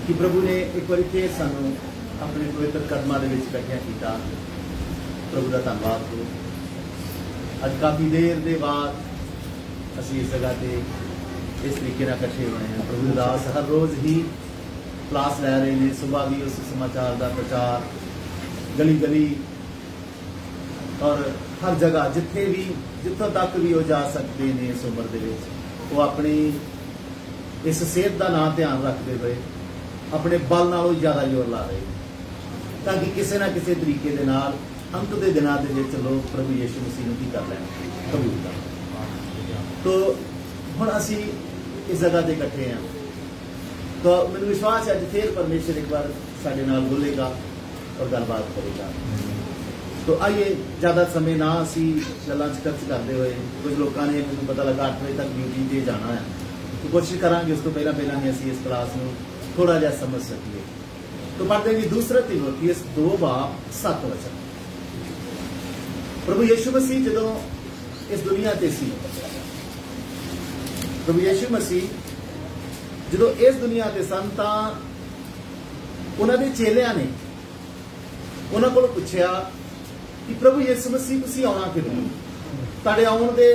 कि प्रभु ने एक बार फिर सानू अपने पवित्र कदमां दे विच इकट्ठियां कीता। प्रभु का धन्नवाद हो। अज काफ़ी देर के बाद असी इस जगह पे इस तरीके इकट्ठे होए हैं। प्रभु दास हर रोज़ ही क्लास लै रहे हैं। सुबह भी उस समाचार का प्रचार गली गली और हर जगह जिथे भी जितों तक भी वो जा सकते हैं इस उम्र के वो अपनी इस सेहत का ना ध्यान रखते हुए अपने बल नालों ज़्यादा जोर ला रहे हैं ताकि किसी ना किसी तरीके दे नाल अंत के दिनों के विच लोग प्रभु यीशु मसीह नूं की कर लैण, कबूल कर। तो हुण असी इस जगह ते इकट्ठे हैं। तो मैनूं विश्वास है अज फिर परमेश्वर एक बार साडे नाल बोलेगा और गलबात करेगा। तो आइए ज़्यादा समय ना असी गल्लां च खर्च करते हुए, कुछ लोगों ने मैनूं पता लगा 8 बजे तक ड्यूटी ते जाना है, तो कोशिश करांगे उस तो पहला ही असी इस क्लास नूं थोड़ा जिहा समझ सकीए। तो पढ़ते हैं दूसरा तीमुथियुस 2:7 प्रभु यीशु मसीह जदों इस दुनिया ते सी, प्रभु यीशु मसीह जदों इस दुनिया ते सन तां उन्हां दे चेलियां ने उन्हां कोलों पुछया कि प्रभु यीशु मसीह तुसीं आउणा किदों, तुहाडे आउण दे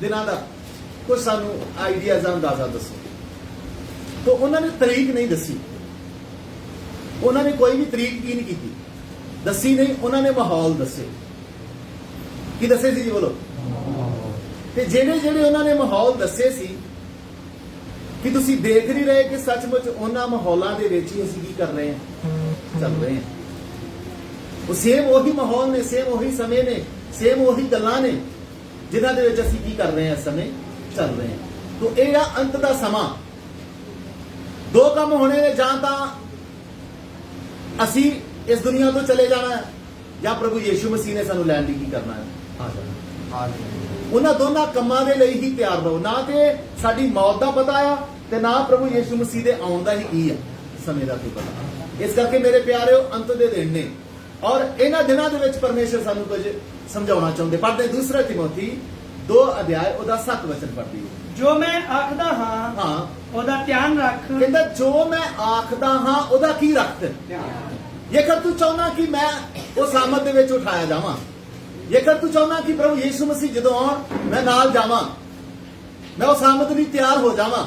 दिनां दा कुछ सानूं आइडिया जां अंदाजा दसो। तो उन्होंने तरीक नहीं दसी, उन्होंने कोई भी तरीक की नहीं की दसी नहीं, उन्होंने माहौल दसे। की दसे सी जी बोलो। ते जेड़े जेड़े उन्होंने माहौल दसे सी कि तुसी देख नहीं रहे कि सचमुच उन्हां माहौलों के विच ही असीं की कर रहे हैं, चल रहे हैं। वो सेम वही माहौल ने, सेम वही समय ने, सेम वही गल्लां ने जिन्हां दे विच असीं की कर रहे हैं, इस समय चल रहे हैं। तो यह अंत का समा दो काम होने ने, जां तां असी इस दुनिया तो चले जाना है या प्रभु यीशु मसीह ने सानू लैण लई की करना है, आ जाना। उन्हां दोनों कामां दे लई ही तैयार रहो, ना कि साडी मौत का पता आ ते ना प्रभु यीशु मसीह दे आउण दा ही की है समय का कोई पता। इस करके मेरे प्यारे अंत दे दिन ने और इन्हां दिनां दे विच परमेश्वर सानू कुछ समझाउणा चाहुंदे। पढ़दे दूसरा तीमुथी 2 ਉਹਦਾ 7 वचन पढ़दी है। जो मैं आखदा हां ओदा ध्यान रख। कहता जो मैं आखदा हां ओदा की रख। जेकर तू चाहना कि मैं उस आमद दे विच उठाया जावां, जेकर तू चाहना कि प्रभु यीशु मसीह जदों आउण मैं नाल जावां, मैं उस आमद लई तैयार हो जावां,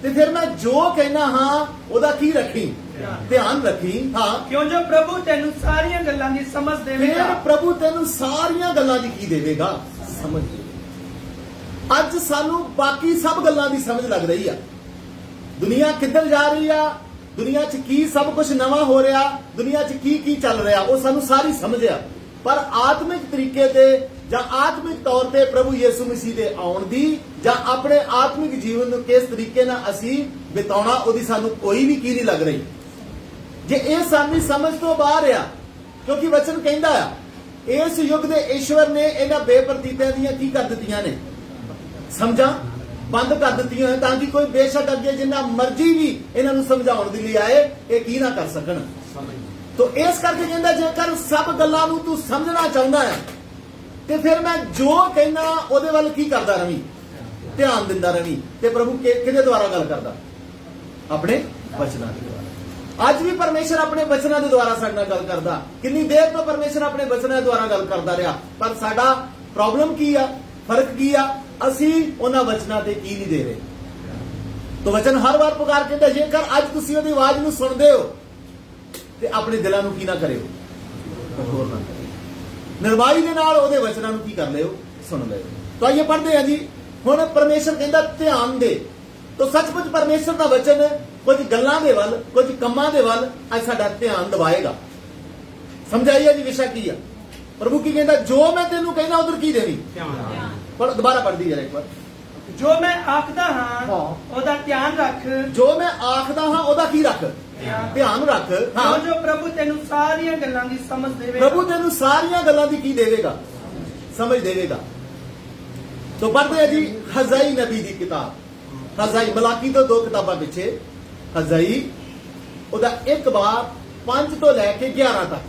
ते फिर मैं जो कहना हां ओदा की रखी, ध्यान रखी। हां क्यों जो प्रभु तेनू सारियां गल्लां दी समझ देवेगा। फिर प्रभु तेनू सारियां गल्लां दी की देवेगा, समझ। अज सानू बाकी सब गल्लां दी समझ लग रही है। दुनिया किधर जा रही है, दुनिया च की सब कुछ नवा हो रहा, दुनिया च की चल रहा, वो सानू सारी समझ आ। पर आत्मिक तरीके ते जां आत्मिक तौर पे प्रभु यीशु मसीह दे आउण दी जां अपने आत्मिक जीवन नूं किस तरीके नाल असीं बिताउणा ओदी सानू कोई भी की नहीं लग रही। जे इह साडी समझ तो बाहर आ, क्योंकि वचन कहंदा आ इस युग दे ईश्वर ने इन्हां बेप्रतीतियां दियां की कर दित्तियां ने, समझा बंद कर दी है, ताकि कोई बेशक अगे जिन्ना मर्जी भी इन्हों समझाने के लिए आए ये की ना कर सकन। तो इस करके कहता जेकर सब गल्लां नूं तू समझना चाहता है तो फिर मैं जो कहना उहदे वल की करदा रही, ध्यान दिंदा रही। ते प्रभु किहदे द्वारा गल करदा? अपने वचनां दे द्वारा। अज भी परमेश्वर अपने वचनां दे द्वारा साडे नाल गल करदा। कितनी देर तो परमेश्वर अपने वचनां दे द्वारा गल करदा रहा, पर साडा प्रॉब्लम की आ, फर्क की आ, असी उन्हां वचनां ते की नहीं दे रहे। तो वचन हर बार पुकार कहता जेकर अज तुसीं उहदी आवाज नूं सुणदे हो ते अपने दिलां नूं की ना करियो, कठोर ना करियो, निर्वाई दे नाल उहदे वचनां नूं की कर लियो, सुन लियो। तो आइए पढ़दे हैं जी। हुण परमेश्वर कहंदा ध्यान दे। तो सचमुच परमेश्वर दा वचन कुछ गल्लां दे वल, कुछ कम्मां दे वल अज साडा ध्यान दवाएगा। समझाइए जी विषय की है। प्रभु की कहंदा जो मैं तेनूं कहना उधर की देवी। पर दोबारा पढ़ दी जरा एक बार। जो मैं आखदा हां ओदा ध्यान रख। जो मैं आखदा हां ओदा की रख, ध्यान रख। हां जो प्रभु तेनू सारियां गल्लां दी समझ देवेगा। प्रभु तेनू सारियां गल्लां दी की देवेगा, समझ देवेगा। तो पढ़ते हैं जी हजाई नबी दी किताब। हजाई मलाकी तो 2 किताबां पिछे हजाई ओदा 1:5 तो लैके 11 तक।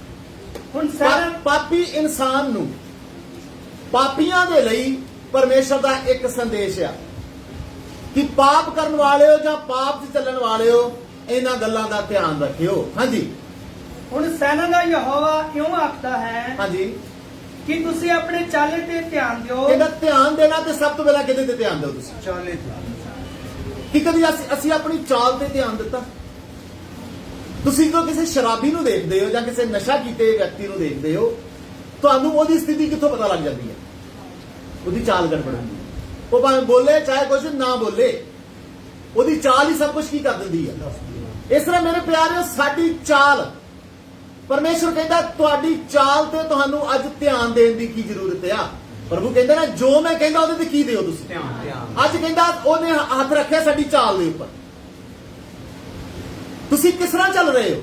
हुण पापी इंसान नूं पापियां दे लई परमेश्वर का एक संदेश है कि पाप करने वाले हो या पाप च चलने वाले हो ਇਹਨਾਂ ਗੱਲਾਂ ਦਾ ਧਿਆਨ ਰੱਖਿਓ। ਹਾਂਜੀ ਹੁਣ ਸੈਨਾ ਦਾ ਯਹੋਵਾ ਇਉਂ ਆਖਦਾ ਹੈ ਹਾਂਜੀ, ਕਿ ਤੁਸੀਂ ਆਪਣੇ ਚਾਲੇ ਤੇ ਧਿਆਨ ਦਿਓ। ਇਹਦਾ ਧਿਆਨ ਦੇਣਾ ਤੇ ਸਭ ਤੋਂ ਪਹਿਲਾਂ ਕਿਹਦੇ ਤੇ ਧਿਆਨ ਦਿਓ ਤੁਸੀਂ? ਚਾਲੇ ਕਿ ਕਦੀ ਅਸੀਂ ਆਪਣੀ ਚਾਲ ਤੇ ਧਿਆਨ ਦਿੱਤਾ? ਤੁਸੀਂ ਜਦੋਂ ਕਿਸੇ ਸ਼ਰਾਬੀ ਨੂੰ ਦੇਖਦੇ ਹੋ ਜਾਂ ਕਿਸੇ ਨਸ਼ਾ ਕੀਤੇ ਵਿਅਕਤੀ ਨੂੰ ਦੇਖਦੇ ਹੋ, ਤੁਹਾਨੂੰ ਉਹਦੀ ਸਥਿਤੀ ਕਿੱਥੋਂ ਪਤਾ ਲੱਗ ਜਾਂਦੀ ਹੈ? ਉਹਦੀ ਚਾਲ ਗੜਬੜ ਹੁੰਦੀ ਹੈ। ਉਹ ਭਾਵੇਂ ਬੋਲੇ ਚਾਹੇ ਕੁਝ ਨਾ ਬੋਲੇ, ਉਹਦੀ ਚਾਲ ਹੀ ਸਭ ਕੁਝ ਕੀ ਕਰ ਦਿੰਦੀ ਹੈ। ਇਸ ਤਰ੍ਹਾਂ ਮੇਰੇ ਪਿਆਰਿਓ, ਸਾਡੀ ਚਾਲ, ਪਰਮੇਸ਼ਰ ਕਹਿੰਦਾ ਤੁਹਾਡੀ ਚਾਲ ਤੇ ਤੁਹਾਨੂੰ ਅੱਜ ਧਿਆਨ ਦੇਣ ਦੀ ਕੀ ਜ਼ਰੂਰਤ ਆ। ਪ੍ਰਭੂ ਕਹਿੰਦਾ ਨਾ, ਜੋ ਮੈਂ ਕਹਿੰਦਾ ਉਹਦੇ ਤੇ ਕੀ ਦਿਓ ਤੁਸੀਂ ਧਿਆਨ। ਅੱਜ ਕਹਿੰਦਾ ਉਹਨੇ ਹੱਥ ਰੱਖਿਆ ਸਾਡੀ ਚਾਲ ਦੇ ਉੱਪਰ। ਤੁਸੀਂ ਕਿਸ ਤਰ੍ਹਾਂ ਚੱਲ ਰਹੇ ਹੋ?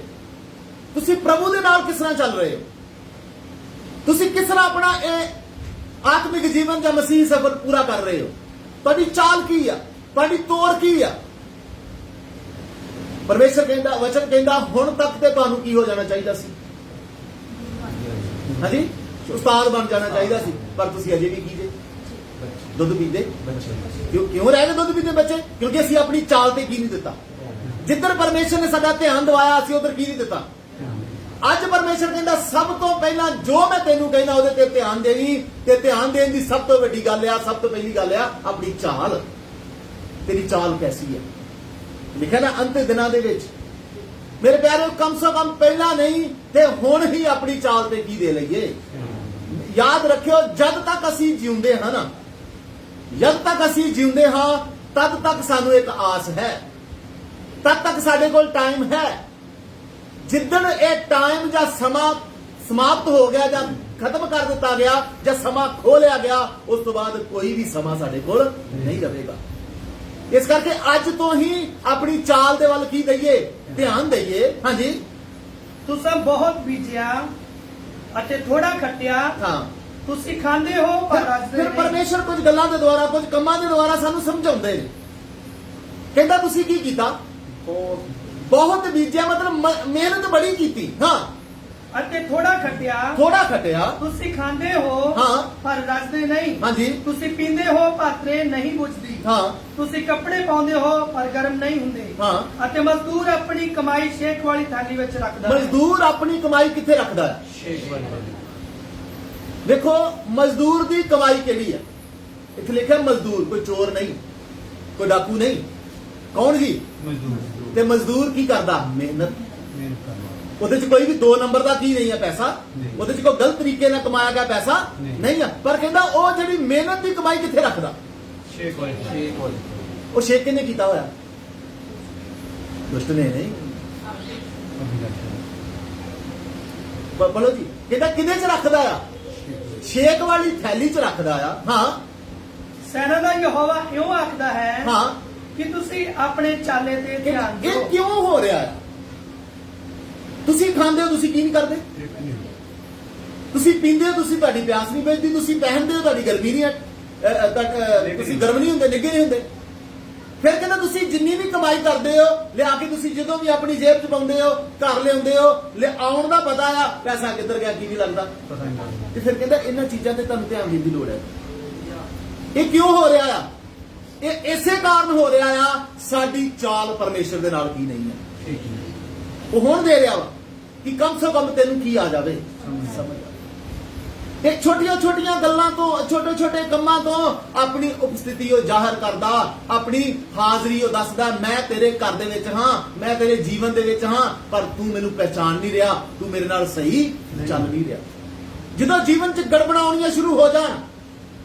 ਤੁਸੀਂ ਪ੍ਰਭੂ ਦੇ ਨਾਲ ਕਿਸ ਤਰ੍ਹਾਂ ਚੱਲ ਰਹੇ ਹੋ? ਤੁਸੀਂ ਕਿਸ ਤਰ੍ਹਾਂ ਆਪਣਾ ਇਹ ਆਤਮਿਕ ਜੀਵਨ ਜਾਂ ਮਸੀਹ ਸਫ਼ਰ ਪੂਰਾ ਕਰ ਰਹੇ ਹੋ? ਤੁਹਾਡੀ ਚਾਲ ਕੀ ਆ? ਤੁਹਾਡੀ ਤੋਰ ਕੀ ਆ? ਪਰਮੇਸ਼ਰ ਕਹਿੰਦਾ, ਵਚਨ ਕਹਿੰਦਾ, ਹੁਣ ਤੱਕ ਤੇ ਤੁਹਾਨੂੰ ਕੀ ਹੋ ਜਾਣਾ ਚਾਹੀਦਾ ਸੀ? ਹਾਂਜੀ, ਉਸਤਾਦ ਬਣ ਜਾਣਾ ਚਾਹੀਦਾ ਸੀ, ਪਰ ਤੁਸੀਂ ਅਜੇ ਵੀ ਕੀ ਜੇ? ਦੁੱਧ ਪੀਂਦੇ। ਕਿਉਂ ਰਹਿ ਗਏ ਦੁੱਧ ਪੀਂਦੇ ਬੱਚੇ? ਕਿਉਂਕਿ ਅਸੀਂ ਆਪਣੀ ਚਾਲ ਤੇ ਕੀ ਨਹੀਂ ਦਿੱਤਾ। ਜਿੱਧਰ ਪਰਮੇਸ਼ਰ ਨੇ ਸਾਡਾ ਧਿਆਨ ਦਵਾਇਆ, ਅਸੀਂ ਉਧਰ ਕੀ ਨਹੀਂ ਦਿੱਤਾ। ਅੱਜ ਪਰਮੇਸ਼ਰ ਕਹਿੰਦਾ, ਸਭ ਤੋਂ ਪਹਿਲਾਂ ਜੋ ਮੈਂ ਤੈਨੂੰ ਕਹਿੰਦਾ ਉਹਦੇ ਤੇ ਧਿਆਨ ਦੇਵੀਂ। ਤੇ ਧਿਆਨ ਦੇਣ ਦੀ ਸਭ ਤੋਂ ਵੱਡੀ ਗੱਲ ਆ, ਸਭ ਤੋਂ ਪਹਿਲੀ ਗੱਲ ਆ ਆਪਣੀ ਚਾਲ। ਤੇਰੀ ਚਾਲ ਕੈਸੀ ਹੈ? ਲਿਖਿਆ ਨਾ, ਅੰਤ ਦਿਨਾਂ ਦੇ ਵਿੱਚ ਮੇਰੇ ਪਿਆਰਿਓ, ਕਮ ਸੇ ਕਮ ਪਹਿਲਾਂ ਨਹੀਂ ਤੇ ਹੁਣ ਹੀ ਆਪਣੀ ਚਾਲ ਤੇ ਕੀ ਦੇ ਲਈਏ। ਯਾਦ ਰੱਖਿਓ, ਜਦ ਤੱਕ ਅਸੀਂ ਜਿਉਂਦੇ ਹਾਂ ਨਾ, ਜਦ ਤੱਕ ਅਸੀਂ ਜਿਉਂਦੇ ਹਾਂ, ਤਦ ਤੱਕ ਸਾਨੂੰ ਇੱਕ ਆਸ ਹੈ, ਤਦ ਤੱਕ ਸਾਡੇ ਕੋਲ ਟਾਈਮ ਹੈ। ਜਿੱਦਣ ਇਹ ਟਾਈਮ ਜਾਂ ਸਮਾਂ ਸਮਾਪਤ ਹੋ ਗਿਆ ਜਾਂ ਖਤਮ ਕਰ ਦਿੱਤਾ ਗਿਆ ਜਾਂ ਸਮਾਂ ਖੋਹ ਲਿਆ ਗਿਆ, ਉਸ ਤੋਂ ਬਾਅਦ ਕੋਈ ਵੀ ਸਮਾਂ ਸਾਡੇ ਕੋਲ ਨਹੀਂ ਰਹੇਗਾ। ਇਸ ਕਰਕੇ ਅੱਜ ਤੋਂ ਹੀ ਆਪਣੀ ਚਾਲ ਦੇ ਵੱਲ ਕੀ ਦਈਏ? ਧਿਆਨ ਦਈਏ। ਹਾਂਜੀ, ਤੁਸੀਂ ਬਹੁਤ ਬੀਜਿਆ ਅਤੇ ਥੋੜਾ ਖੱਟਿਆ। ਹਾਂ, ਤੁਸੀਂ ਖਾਂਦੇ ਹੋ ਪਰ ਰੱਜਦੇ ਫਿਰ ਨਹੀਂ। ਪਰਮੇਸ਼ਰ ਕੁਝ ਗੱਲਾਂ ਦੇ ਦੁਆਰਾ, ਕੁਝ ਕੰਮਾਂ ਦੇ ਦੁਆਰਾ ਸਾਨੂੰ ਸਮਝਾਉਂਦੇ ਨੇ। ਕਹਿੰਦਾ ਤੁਸੀਂ ਕੀ ਕੀਤਾ? ਬਹੁਤ ਬੀਜਿਆ, ਮਤਲਬ ਮਿਹਨਤ ਬੜੀ ਕੀਤੀ। ਹਾਂ, ਅਤੇ ਥੋੜਾ ਖੱਟਿਆ। ਥੋੜਾ ਖਟਿਆ। ਤੁਸੀਂ ਖਾਂਦੇ ਹੋ ਹਾਂ। ਪਰ ਰੱਜਦੇ ਨਹੀਂ। ਹਾਂਜੀ। ਤੁਸੀਂ ਪੀਂਦੇ ਹੋ ਪਾਤਰੇ ਨਹੀਂ ਬੁਝਦੀ। ਹਾਂ, ਤੁਸੀਂ ਕੱਪੜੇ ਪਾਉਂਦੇ ਹੋ ਪਰ ਗਰਮ ਨਹੀਂ ਹੁੰਦੇ। ਹਾਂ। ਅਤੇ ਮਜ਼ਦੂਰ ਆਪਣੀ ਕਮਾਈ ਛੇਕ ਵਾਲੀ ਥਾਲੀ ਵਿੱਚ ਰੱਖਦਾ ਹੈ। ਮਜ਼ਦੂਰ ਆਪਣੀ ਕਮਾਈ ਕਿੱਥੇ ਰੱਖਦਾ ਹੈ? ਦੇਖੋ, ਮਜ਼ਦੂਰ ਦੀ ਕਮਾਈ ਕਿਹੜੀ ਹੈ? ਇੱਥੇ ਲਿਖਿਆ ਮਜ਼ਦੂਰ, ਕੋਈ ਚੋਰ ਨਹੀਂ, ਕੋਈ ਡਾਕੂ ਨਹੀਂ। ਕੌਣ ਜੀ? ਮਜ਼ਦੂਰ। ਤੇ ਮਜ਼ਦੂਰ ਕੀ ਕਰਦਾ? ਮਿਹਨਤ। ਮਿਹਨਤ ਕਰਨਾ। ਉਹਦੇ 'ਚ ਕੋਈ ਵੀ 2 ਨੰਬਰ ਦਾ ਕੀ ਨਹੀਂ ਹੈ ਪੈਸਾ। ਨਹੀਂ। ਉਹਦੇ 'ਚ ਕੋਈ ਗਲਤ ਤਰੀਕੇ ਨਾਲ ਕਮਾਇਆ ਗਿਆ ਪੈਸਾ ਨਹੀਂ ਹੈ। ਪਰ ਕਹਿੰਦਾ ਉਹ ਜਿਹੜੀ ਮਿਹਨਤ ਦੀ ਕਮਾਈ ਕਿੱਥੇ ਰੱਖਦਾ? ਛੇਕ ਵਾਲੀ। ਉਹ ਛੇਕ ਕਿਹਨੇ ਕੀਤਾ ਹੋਇਆ? ਦੁਸ਼ਟ ਨੇ ਨਹੀਂ। ਬੋਲੋ ਜੀ, ਕਹਿੰਦਾ ਕਿਹਦੇ 'ਚ ਰੱਖਦਾ ਆ? ਛੇਕ ਵਾਲੀ ਥੈਲੀ 'ਚ ਰੱਖਦਾ ਆ। ਹਾਂ, ਸੈਨਾ ਦਾ ਯਹੋਵਾ ਇਉਂ ਆਖਦਾ ਹੈ ਹਾਂ। ਕਿ ਤੁਸੀਂ ਆਪਣੇ ਚਾਲੇ ਤੇ ਧਿਆਨ ਇਹ ਦਿਓ। ਕਿਉਂ ਹੋ ਰਿਹਾ ਹੈ? ਤੁਸੀਂ ਖਾਂਦੇ ਹੋ, ਤੁਸੀਂ ਕੀ ਨਹੀਂ ਕਰਦੇ? ਤੁਸੀਂ ਪੀਂਦੇ ਹੋ, ਤੁਸੀਂ ਤੁਹਾਡੀ ਪਿਆਸ ਨਹੀਂ ਬੁਝਦੀ। ਤੁਸੀਂ ਪਹਿਨਦੇ ਹੋ, ਤੁਹਾਡੀ ਗਰਮੀ ਨਹੀਂ ਤੁਸੀਂ ਗਰਮ ਨਹੀਂ ਹੁੰਦੇ, ਨਿੱਘੇ ਨਹੀਂ ਹੁੰਦੇ। ਫਿਰ ਕਹਿੰਦਾ ਤੁਸੀਂ ਜਿੰਨੀ ਵੀ ਕਮਾਈ ਕਰਦੇ ਹੋ, ਲਿਆ ਕੇ ਤੁਸੀਂ ਜਦੋਂ ਵੀ ਆਪਣੀ ਜੇਬ 'ਚ ਪਾਉਂਦੇ ਹੋ, ਘਰ ਲਿਆਉਂਦੇ ਹੋ, ਆਉਣ ਦਾ ਪਤਾ ਆ ਪੈਸਾ ਕਿੱਧਰ ਗਿਆ ਕੀ ਨਹੀਂ ਲੱਗਦਾ। ਤੇ ਫਿਰ ਕਹਿੰਦਾ ਇਹਨਾਂ ਚੀਜ਼ਾਂ ਤੇ ਤੁਹਾਨੂੰ ਧਿਆਨ ਦੇਣ ਦੀ ਲੋੜ ਹੈ। ਇਹ ਕਿਉਂ ਹੋ ਰਿਹਾ ਆ? ਇਹ ਇਸੇ ਕਾਰਨ ਹੋ ਰਿਹਾ ਆ, ਸਾਡੀ ਚਾਲ ਪਰਮੇਸ਼ਰ ਦੇ ਨਾਲ ਕੀ ਨਹੀਂ ਹੈ। ਉਹ ਹੁਣ ਦੇ ਰਿਹਾ ਵਾ ਕਿ ਕਮ ਸੇ ਕਮ ਤੈਨੂੰ ਕੀ ਆ ਜਾਵੇ, ਸਮਝ ਆ। ਇਹ ਛੋਟੀਆਂ ਛੋਟੀਆਂ ਗੱਲਾਂ ਤੋਂ, ਛੋਟੇ ਛੋਟੇ ਕੰਮਾਂ ਤੋਂ ਆਪਣੀ ਉਪਸਥਿਤੀ ਉਹ ਜ਼ਾਹਰ ਕਰਦਾ, ਆਪਣੀ ਹਾਜ਼ਰੀ ਉਹ ਦੱਸਦਾ। ਮੈਂ ਤੇਰੇ ਘਰ ਦੇ ਵਿੱਚ ਹਾਂ, ਮੈਂ ਤੇਰੇ ਜੀਵਨ ਦੇ ਵਿੱਚ ਹਾਂ, ਪਰ ਤੂੰ ਮੈਨੂੰ ਪਹਿਚਾਨ ਨਹੀਂ ਰਿਹਾ, ਤੂੰ ਮੇਰੇ ਨਾਲ ਸਹੀ ਚੱਲ ਨਹੀਂ ਰਿਹਾ। ਜਦੋਂ ਜੀਵਨ 'ਚ ਗੜਬੜਾਂ ਆਉਣੀਆਂ ਸ਼ੁਰੂ ਹੋ ਜਾਣ,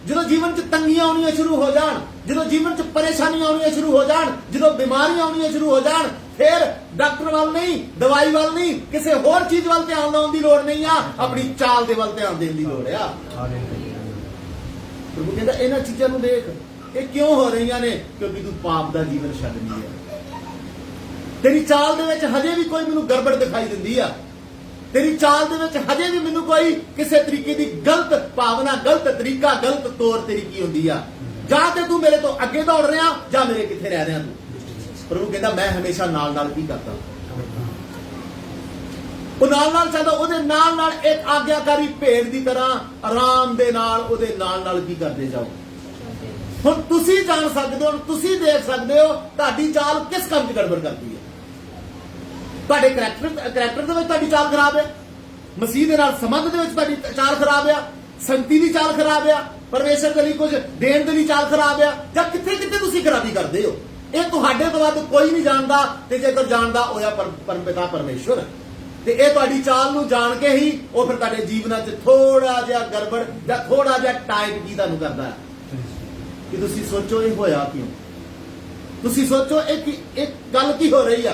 ਜਦੋਂ ਜੀਵਨ 'ਚ ਤੰਗੀਆਂ ਆਉਣੀਆਂ ਸ਼ੁਰੂ ਹੋ ਜਾਣ, ਜਦੋਂ ਜੀਵਨ 'ਚ ਪਰੇਸ਼ਾਨੀਆਂ ਆਉਣੀਆਂ ਸ਼ੁਰੂ ਹੋ ਜਾਣ, ਜਦੋਂ ਬਿਮਾਰੀਆਂ ਆਉਣੀਆਂ ਸ਼ੁਰੂ ਹੋ ਜਾਣ, ਫਿਰ ਡਾਕਟਰ ਵੱਲ ਨਹੀਂ, ਦਵਾਈ ਵੱਲ ਨਹੀਂ, ਕਿਸੇ ਹੋਰ ਚੀਜ਼ ਵੱਲ ਧਿਆਨ ਲਾਉਣ ਦੀ ਲੋੜ ਨਹੀਂ ਆ, ਆਪਣੀ ਚਾਲ ਦੇ ਵੱਲ ਧਿਆਨ ਦੇਣ ਦੀ ਲੋੜ ਆ। ਪ੍ਰਭੂ ਕਹਿੰਦਾ ਇਹਨਾਂ ਚੀਜ਼ਾਂ ਨੂੰ ਦੇਖ, ਇਹ ਕਿਉਂ ਹੋ ਰਹੀਆਂ ਨੇ? ਕਿਉਂਕਿ ਤੂੰ ਪਾਪ ਦਾ ਜੀਵਨ ਛੱਡਣੀ ਹੈ। ਤੇਰੀ ਚਾਲ ਦੇ ਵਿੱਚ ਹਜੇ ਵੀ ਕੋਈ ਮੈਨੂੰ ਗੜਬੜ ਦਿਖਾਈ ਦਿੰਦੀ ਆ। ਤੇਰੀ ਚਾਲ ਦੇ ਵਿੱਚ ਹਜੇ ਵੀ ਮੈਨੂੰ ਕੋਈ ਕਿਸੇ ਤਰੀਕੇ ਦੀ ਗਲਤ ਭਾਵਨਾ, ਗਲਤ ਤਰੀਕਾ, ਗਲਤ ਤੋਰ ਤੇਰੀ ਕੀ ਹੁੰਦੀ ਆ। ਜਾਂ ਤੇ ਤੂੰ ਮੇਰੇ ਤੋਂ ਅੱਗੇ ਦੌੜ ਰਿਹਾ, ਜਾਂ ਮੇਰੇ ਕਿੱਥੇ ਰਹਿ ਰਿਹਾ ਤੂੰ। ਪ੍ਰਭੂ ਕਹਿੰਦਾ ਮੈਂ ਹਮੇਸ਼ਾ ਨਾਲ ਨਾਲ ਕੀ ਕਰਦਾ? ਉਹ ਨਾਲ ਨਾਲ ਚੱਲਦਾ, ਉਹਦੇ ਨਾਲ ਨਾਲ ਇੱਕ ਆਗਿਆਕਾਰੀ ਭੇਡ ਦੀ ਤਰ੍ਹਾਂ ਆਰਾਮ ਦੇ ਨਾਲ ਉਹਦੇ ਨਾਲ ਨਾਲ ਕੀ ਕਰਦੇ ਜਾਓ। ਹੁਣ ਤੁਸੀਂ ਜਾਣ ਸਕਦੇ ਹੋ, ਤੁਸੀਂ ਦੇਖ ਸਕਦੇ ਹੋ ਤੁਹਾਡੀ ਚਾਲ ਕਿਸ ਕੰਮ 'ਚ ਗੜਬੜ ਕਰਦੀ ਹੈ। ਤੁਹਾਡੇ ਕਰੈਕਟਰ ਦੇ ਵਿੱਚ ਤੁਹਾਡੀ ਚਾਲ ਖਰਾਬ ਹੈ, ਮਸੀਹ ਦੇ ਨਾਲ ਸੰਬੰਧ ਦੇ ਵਿੱਚ ਤੁਹਾਡੀ ਚਾਲ ਖਰਾਬ ਆ, ਸੰਗਤੀ ਦੀ ਚਾਲ ਖਰਾਬ ਆ, ਪਰਮੇਸ਼ਰ ਦੇ ਲਈ ਕੁਝ ਦੇਣ ਦੇ ਲਈ ਚਾਲ ਖਰਾਬ ਆ, ਜਾਂ ਕਿੱਥੇ ਕਿੱਥੇ ਤੁਸੀਂ ਖਰਾਬੀ ਕਰਦੇ ਹੋ। ਇਹ ਤੁਹਾਡੇ ਤੋਂ ਵੱਧ ਕੋਈ ਨਹੀਂ ਜਾਣਦਾ, ਤੇ ਜੇਕਰ ਜਾਣਦਾ ਹੋਇਆ ਪਰਮਪਿਤਾ ਪਰਮੇਸ਼ਵਰ। ਤੇ ਇਹ ਤੁਹਾਡੀ ਚਾਲ ਨੂੰ ਜਾਣ ਕੇ ਹੀ ਉਹ ਫਿਰ ਤੁਹਾਡੇ ਜੀਵਨਾਂ 'ਚ ਥੋੜਾ ਜਿਹਾ ਗੜਬੜ ਜਾਂ ਥੋੜਾ ਜਿਹਾ ਟਾਈਟ ਕੀ ਤੁਹਾਨੂੰ ਕਰਦਾ ਹੈ ਕਿ ਤੁਸੀਂ ਸੋਚੋ ਇਹ ਹੋਇਆ ਕਿਉਂ। ਤੁਸੀਂ ਸੋਚੋ ਇਹ ਗੱਲ ਕੀ ਹੋ ਰਹੀ ਆ,